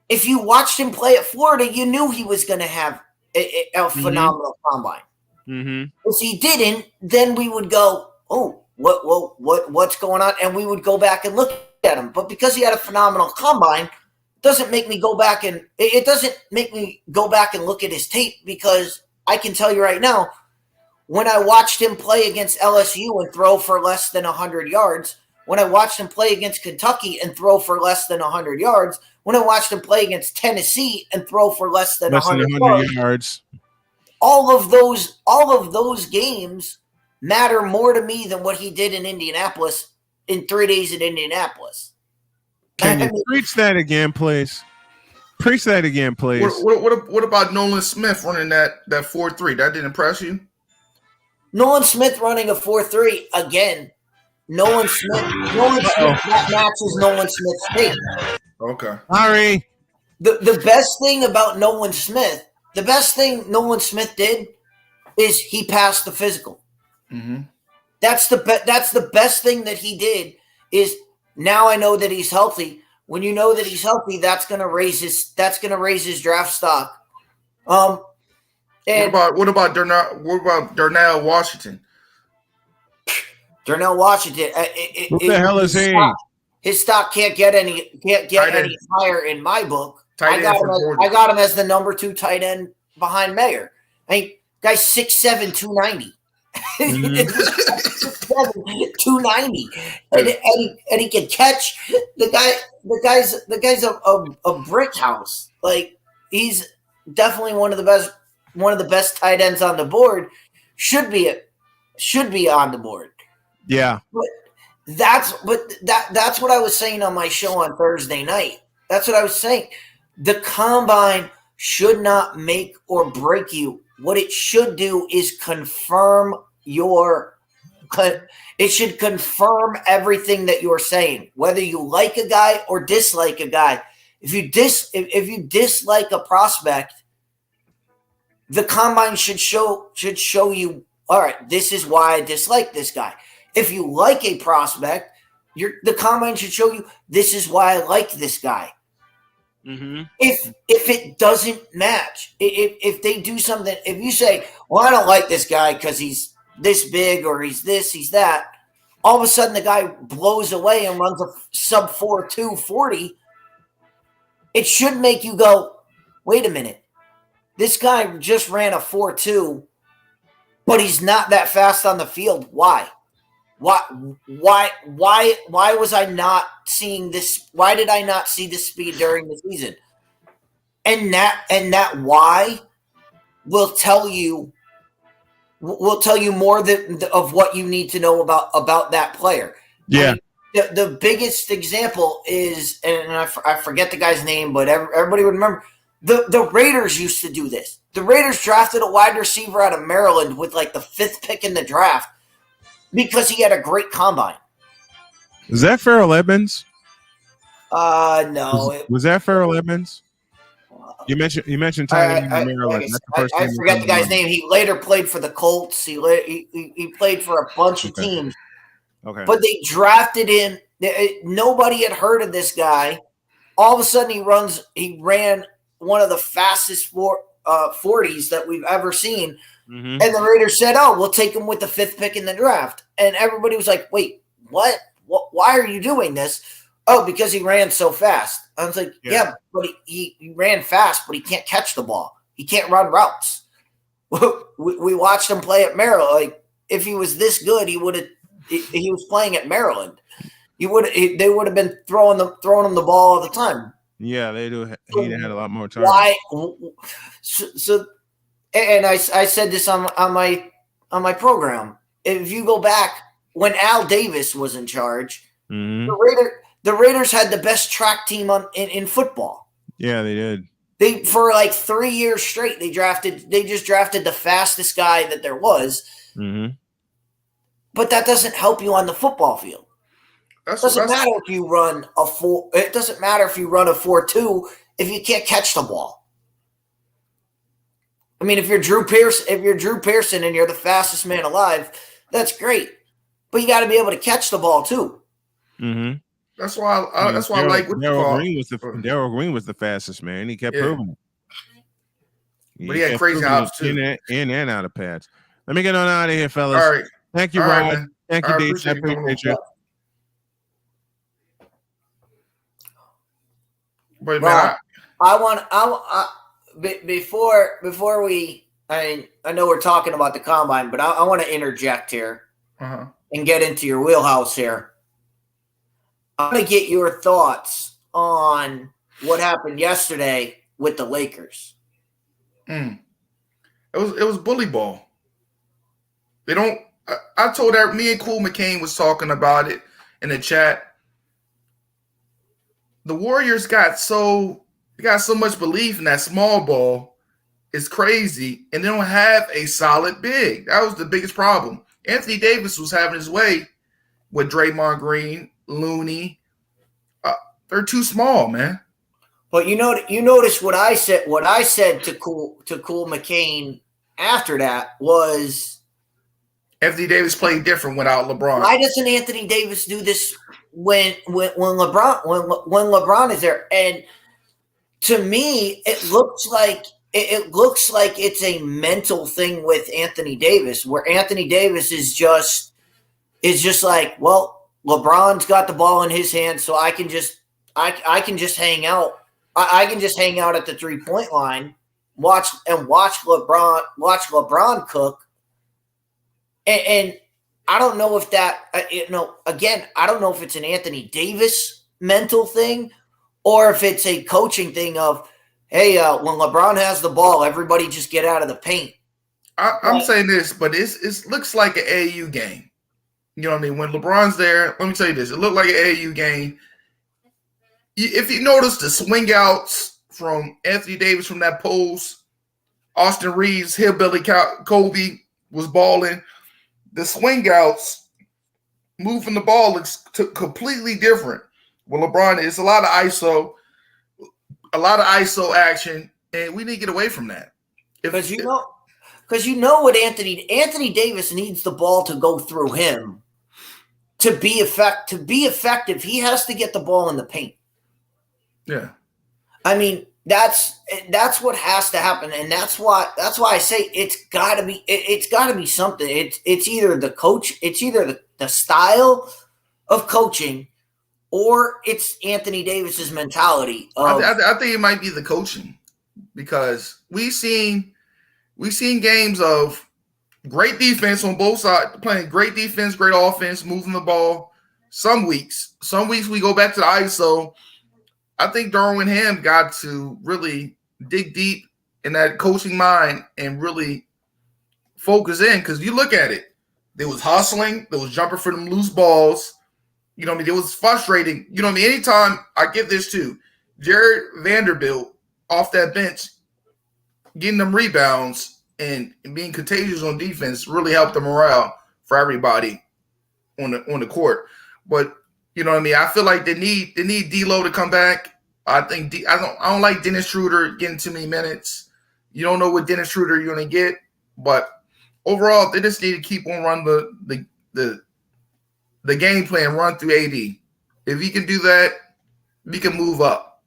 If you watched him play at Florida, you knew he was going to have a phenomenal Combine. Mm-hmm. If he didn't, then we would go, oh, what's going on? And we would go back and look at him. But because he had a phenomenal Combine, doesn't make me go back and look at his tape, because I can tell you right now, when I watched him play against LSU and throw for less than 100 yards, when I watched him play against Kentucky and throw for less than 100 yards, when I watched him play against Tennessee and throw for less than 100 yards, all of those games matter more to me than what he did in Indianapolis in 3 days in Indianapolis. Can you preach that again, please? Preach that again, please. What about Nolan Smith running that 4.3? That didn't impress you? Nolan Smith running a 4.3 again. Nolan Smith that matches Nolan Smith's tape. Okay. Sorry. The best thing about Nolan Smith, the best thing Nolan Smith did is he passed the physical. Mm-hmm. That's the best thing that he did. Is now I know that he's healthy. When you know that he's healthy, that's gonna raise his draft stock. And what about Darnell Washington? Darnell Washington. What the hell is he? His stock can't get any higher in my book. I got him as the number 2 tight end behind Mayer. I mean, guy's 6'7", 290. 290, and he can catch. The guy's a brick house. Like, he's definitely one of the best tight ends on the board. Should be on the board. Yeah. But that's what I was saying on my show on Thursday night. That's what I was saying. the combine should not make or break you. What it should do is confirm it should confirm everything that you're saying, whether you like a guy or dislike a guy. If you dislike a prospect, the combine should show you, all right, this is why I dislike this guy. If you like a prospect, the combine should show you, this is why I like this guy. Mm-hmm. If it doesn't match, if they do something, if you say, well, I don't like this guy because he's this big or he's this, he's that, all of a sudden the guy blows away and runs a sub 4.2 40, it should make you go, wait a minute, this guy just ran a 4.2, but he's not that fast on the field. Why was I not seeing this? Why did I not see this speed during the season? And that why will tell you more of what you need to know about that player. Yeah. I mean, the biggest example is, and I forget the guy's name, but everybody would remember, the Raiders used to do this. The Raiders drafted a wide receiver out of Maryland with like the 5th pick in the draft because he had a great combine. Is that Farrell Edmonds? No. Was that Farrell Edmonds? You mentioned tight end in Maryland. That's the first I forget the guy's name. He later played for the Colts. He played for a bunch of teams. Okay. But they drafted him. Nobody had heard of this guy. All of a sudden, he ran one of the fastest 40s that we've ever seen. Mm-hmm. And the Raiders said, "Oh, we'll take him with the 5th pick in the draft." And everybody was like, "Wait, what? Why are you doing this?" Oh, because he ran so fast. I was like, yeah but he ran fast, but he can't catch the ball. He can't run routes. We watched him play at Maryland. Like, if he was this good, he was playing at Maryland. They would have been throwing him the ball all the time. Yeah, they do. He had a lot more time. Why? So and I said this on my program. If you go back when Al Davis was in charge, mm-hmm. the Raiders had the best track team in football. Yeah, they did. They for like 3 years straight. They just drafted the fastest guy that there was. Mm-hmm. But that doesn't help you on the football field. It doesn't matter if you run a 4.2 if you can't catch the ball. I mean, if you're Drew Pearson and you're the fastest man alive, that's great. But you got to be able to catch the ball too. Mm-hmm. That's why I like what Daryl Green was the fastest man. He kept proving it. But he had crazy hops too. In and out of pads. Let me get on out of here, fellas. All right. Thank you, Rod. Right, thank you, Deej. I appreciate you. But man, before we, I know we're talking about the combine, but I want to interject here and get into your wheelhouse here. I want to get your thoughts on what happened yesterday with the Lakers. It was bully ball. They don't. I told her, me and Cool McCain was talking about it in the chat. The Warriors got so much belief in that small ball. It's crazy, and they don't have a solid big. That was the biggest problem. Anthony Davis was having his way with Draymond Green, Looney. They're too small, man. But you notice what I said. What I said to Cool McCain after that was, Anthony Davis played different without LeBron. Why doesn't Anthony Davis do this when LeBron is there? And to me, it looks like it's a mental thing with Anthony Davis, where Anthony Davis is just like, well, LeBron's got the ball in his hand, so I can just hang out. I can just hang out at the 3-point line, watch LeBron cook. And I don't know if that, again, I don't know if it's an Anthony Davis mental thing or if it's a coaching thing of, hey, when LeBron has the ball, everybody just get out of the paint. I'm saying this, but it looks like an AAU game. You know what I mean? When LeBron's there, let me tell you this. It looked like an AAU game. If you notice the swing outs from Anthony Davis from that post. Austin Reeves, Hillbilly Kobe was balling. The swing outs, moving the ball looks completely different. Well, LeBron, it's a lot of ISO action, and we need to get away from that. Because you know what Anthony Davis needs the ball to go through him to be effective. He has to get the ball in the paint. Yeah, I mean that's what has to happen, and that's why I say it's got to be something. It's either the coach, it's either the style of coaching, or it's Anthony Davis's mentality. I think it might be the coaching, because we've seen games of great defense on both sides, playing great defense, great offense, moving the ball. Some weeks we go back to the ISO. I think Darwin Ham got to really dig deep in that coaching mind and really focus in, because you look at it, there was hustling, there was jumping for them loose balls. You know what I mean? It was frustrating. You know what I mean? Anytime I get this too, Jared Vanderbilt off that bench, getting them rebounds and being contagious on defense really helped the morale for everybody on the court. But you know what I mean? I feel like they need D'Lo to come back. I think I don't like Dennis Schroeder getting too many minutes. You don't know what Dennis Schroeder you're gonna get, but overall they just need to keep on running the game plan, run through AD. If he can do that, we can move up.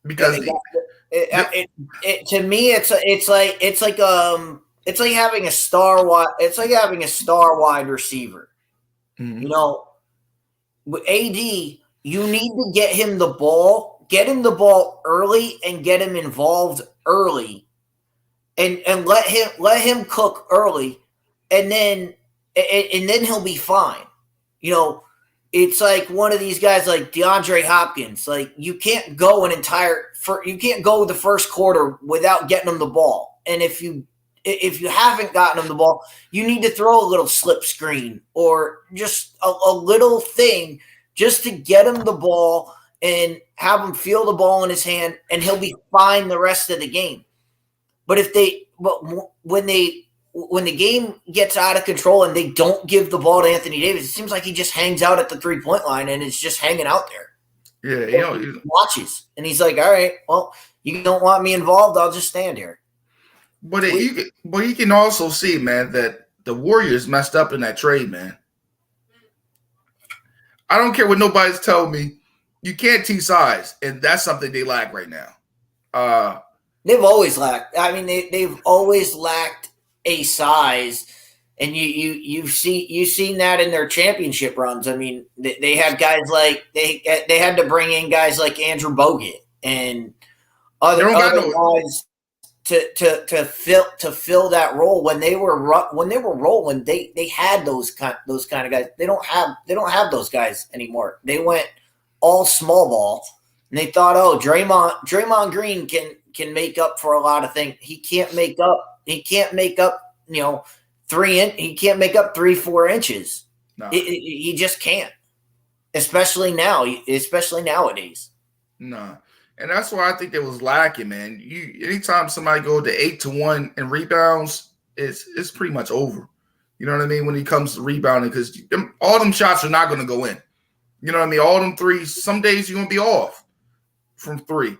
Because to me, it's like having a star wide receiver. Mm-hmm. You know, with AD, you need to get him the ball early and get him involved early, and let him cook early, and then he'll be fine. You know, it's like one of these guys like DeAndre Hopkins. Like you can't go the first quarter without getting him the ball, and if you haven't gotten him the ball, you need to throw a little slip screen or just a little thing just to get him the ball and have him feel the ball in his hand, and he'll be fine the rest of the game. But when the game gets out of control and they don't give the ball to Anthony Davis, it seems like he just hangs out at the 3-point line and is just hanging out there. Yeah, he watches, and he's like, all right, well, you don't want me involved, I'll just stand here. But you can also see, man, that the Warriors messed up in that trade, man. I don't care what nobody's telling me. You can't size, and that's something they lack right now. They've always lacked. I mean, they've always lacked a size, and you've seen that in their championship runs. I mean, they had guys like they had to bring in guys like Andrew Bogut and other guys to fill that role when they were rolling. They had those kind of guys. They don't have those guys anymore. They went all small ball, and they thought, oh, Draymond Green can make up for a lot of things. He can't make up. He can't make up. He can't make up 3-4 inches. No. He just can't. Especially nowadays. No. And that's why I think it was lacking, man. Anytime somebody go to 8-1 in rebounds, it's pretty much over. You know what I mean? When it comes to rebounding, because all them shots are not going to go in. You know what I mean? All them threes, some days you're going to be off from 3.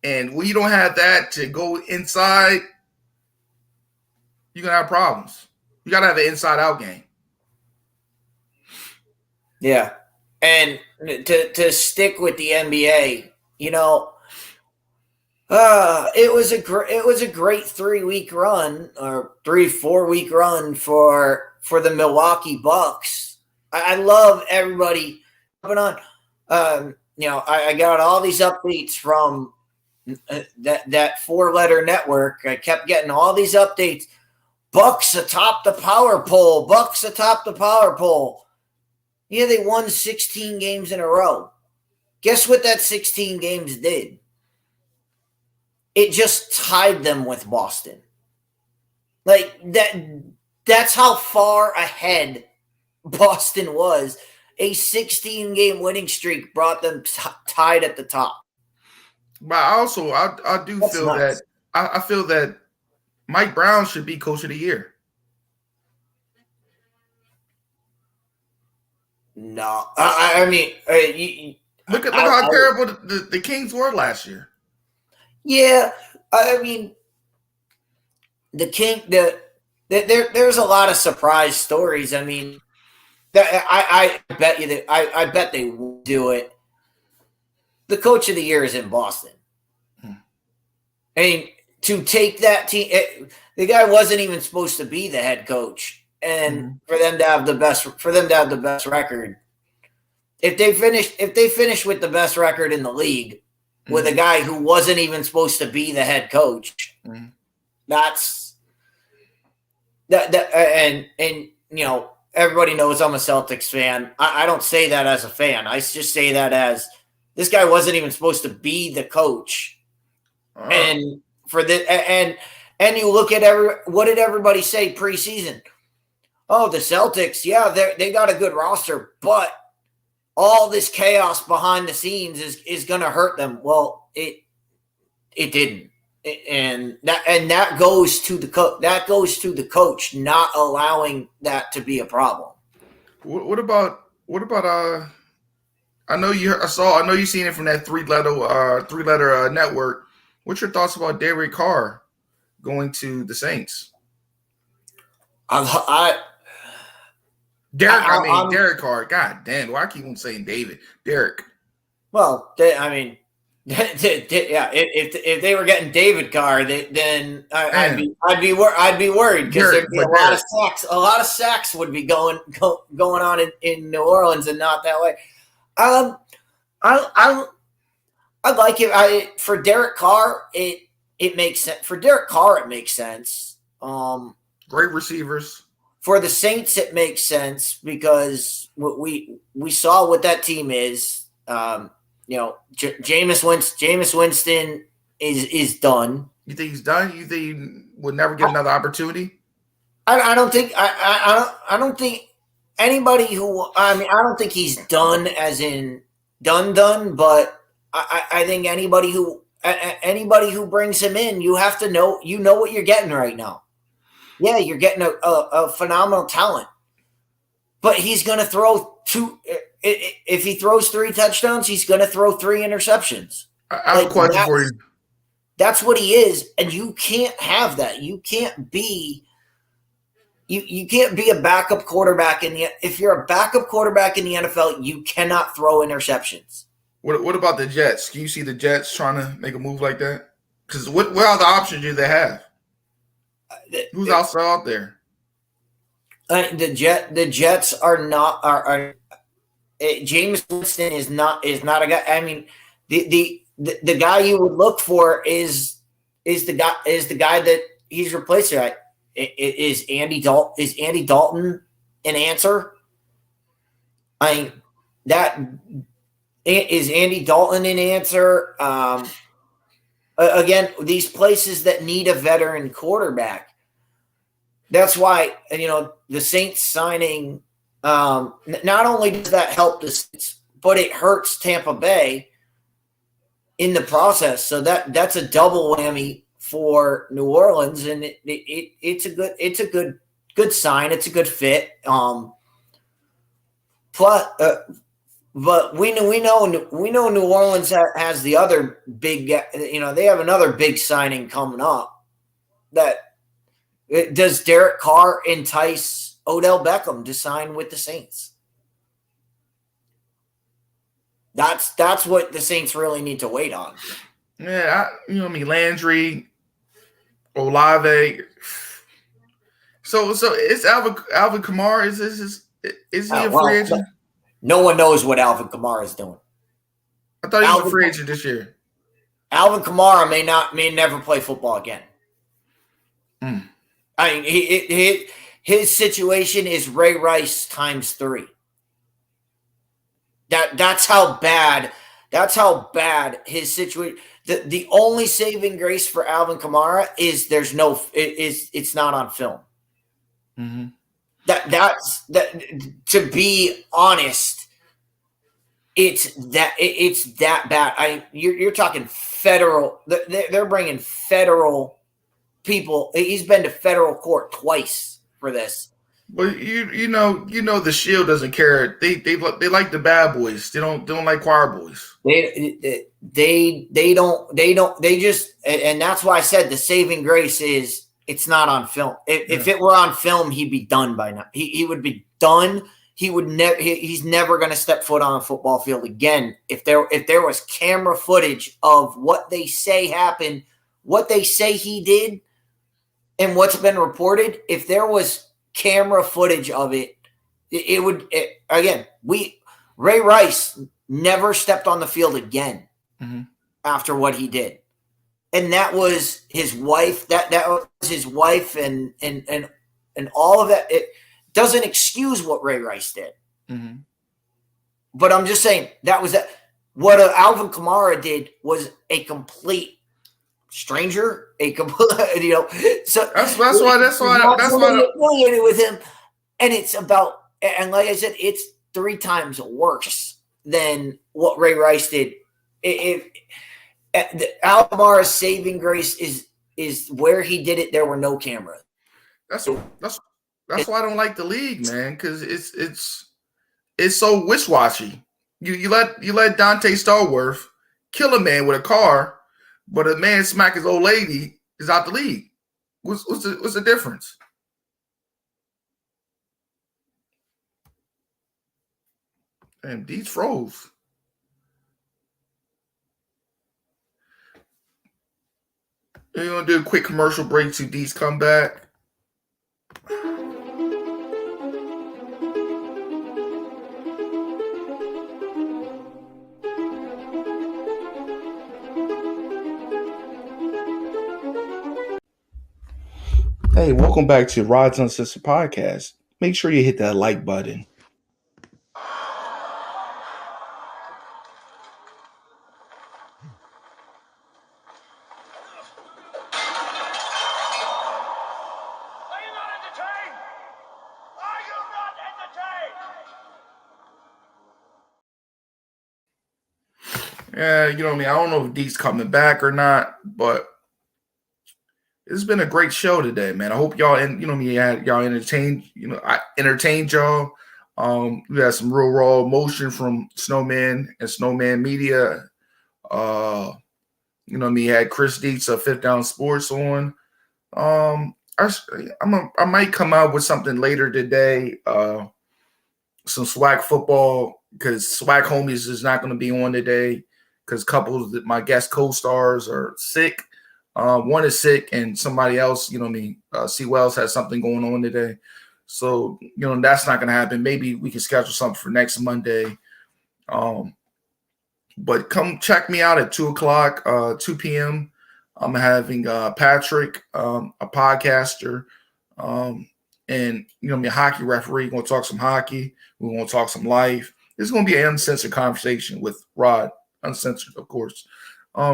And when you don't have that to go inside, you're going to have problems. You got to have an inside-out game. Yeah. And to stick with the NBA, you know, it was a great 3-week run or 3-4 week run for the Milwaukee Bucks. I love everybody coming on. I got all these updates from that 4-letter network. I kept getting all these updates. Bucks atop the power poll. Bucks atop the power poll. Yeah, they won 16 games in a row. Guess what that 16 games did? It just tied them with Boston. Like that's how far ahead Boston was. A 16-game winning streak brought them tied at the top. But I do That's feel nuts. that I feel that Mike Brown should be coach of the year. No, I mean, Look how terrible the Kings were last year. yeah. I mean, there's a lot of surprise stories. I mean, I bet you that I bet they will do it. The coach of the year is in Boston. I mean, to take that team, the guy wasn't even supposed to be the head coach, and for them to have the best record. If they finish with the best record in the league with a guy who wasn't even supposed to be the head coach, that's that and you know, everybody knows I'm a Celtics fan. I don't say that as a fan. I just say that as this guy wasn't even supposed to be the coach. And for the and you look at what did everybody say preseason? Oh, the Celtics, yeah, they got a good roster, but all this chaos behind the scenes is going to hurt them. Well, it didn't, and that goes to the coach not allowing that to be a problem. What about I know you seen it from that three letter network. What's your thoughts about Dereck Carr going to the Saints? Dereck Carr. God damn, why I keep on saying David? Dereck. Well, I mean, yeah. If they were getting David Carr, then I'd be worried because there'd be a lot of sacks. A lot of sacks would be going on in New Orleans, and not that way. I like it. For Dereck Carr, it makes sense. For Dereck Carr, it makes sense. Great receivers. For the Saints, it makes sense because we saw what that team is. You know, Jameis Winston is done. You think he's done? You think he would never get another opportunity? I don't think I don't think anybody who I don't think he's done as in done, but I think anybody who brings him in, you have to know what you're getting right now. Yeah, you're getting a phenomenal talent, but he's going to throw two. If he throws 3 touchdowns, he's going to throw 3 interceptions. I have a question for you. That's what he is, and you can't have that. You can't be a backup quarterback if you're a backup quarterback in the NFL, you cannot throw interceptions. What about the Jets? Can you see the Jets trying to make a move like that? Because what other options do they have? Who's also out there? The Jets are not James Winston is not a guy. I mean, the guy you would look for is the guy that he's replacing. Is Andy Dalton an answer? I mean, that is Andy Dalton an answer? Again, these places that need a veteran quarterback. That's why, the Saints signing, not only does that help the Saints, but it hurts Tampa Bay in the process. So that's a double whammy for New Orleans, and it's a good sign. It's a good fit. But we know New Orleans has the other big, they have another big signing coming up. Does Dereck Carr entice Odell Beckham to sign with the Saints? That's what the Saints really need to wait on. Yeah, Landry, Olave. So it's Alvin Kamara. Is he a free agent? No one knows what Alvin Kamara is doing. I thought he was a free agent this year. Alvin Kamara may never play football again. I mean, his situation is Ray Rice times 3. That's how bad his situation. The only saving grace for Alvin Kamara is it's not on film. Mm-hmm. That's to be honest, It's that bad. You're talking federal. They're bringing federal people. He's been to federal court twice for this. But you know the Shield doesn't care. They like the bad boys. They don't like choir boys. They don't. They just, and that's why I said the saving grace is it's not on film. If it were on film, he'd be done by now. He would be done. He would never. He's never going to step foot on a football field again. If there was camera footage of what they say happened, what they say he did, and what's been reported, if there was camera footage of it, it would. Again, Ray Rice never stepped on the field again after what he did, and that was his wife. That was his wife, and all of that. It doesn't excuse what Ray Rice did, but I'm just saying that was that. What Alvin Kamara did was a complete stranger, a complete, So that's why affiliated with him, and it's about, and like I said, it's 3 times worse than what Ray Rice did. If Alvin Kamara's saving grace is where he did it, there were no cameras. That's why I don't like the league, man, because it's so wish-washy. You let Dante Stallworth kill a man with a car, but a man smack his old lady is out the league. What's the difference? Damn, these froze. We're gonna do a quick commercial break till these come back. Hey, welcome back to Rod's Uncensored Podcast. Make sure you hit that like button. Yeah, you know what I mean? I don't know if Dee's coming back or not, but it's been a great show today, man. I hope y'all, and y'all entertained. I entertained y'all. We had some real raw emotion from Snowman and Snowman Media. I had Chris Dietz of Fifth Down Sports on. I might come out with something later today. Some swag football, because swag homies is not going to be on today because couples that my guest co-stars are sick. One is sick and somebody else, C. Wells has something going on today. So, that's not going to happen. Maybe we can schedule something for next Monday. But come check me out at 2 o'clock, 2 p.m. I'm having Patrick, a podcaster, and a hockey referee. We're going to talk some hockey. We're going to talk some life. This is going to be an uncensored conversation with Rod, uncensored, of course.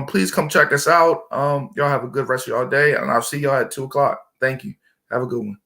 Please come check us out. Y'all have a good rest of y'all day, and I'll see y'all at 2 o'clock. Thank you. Have a good one.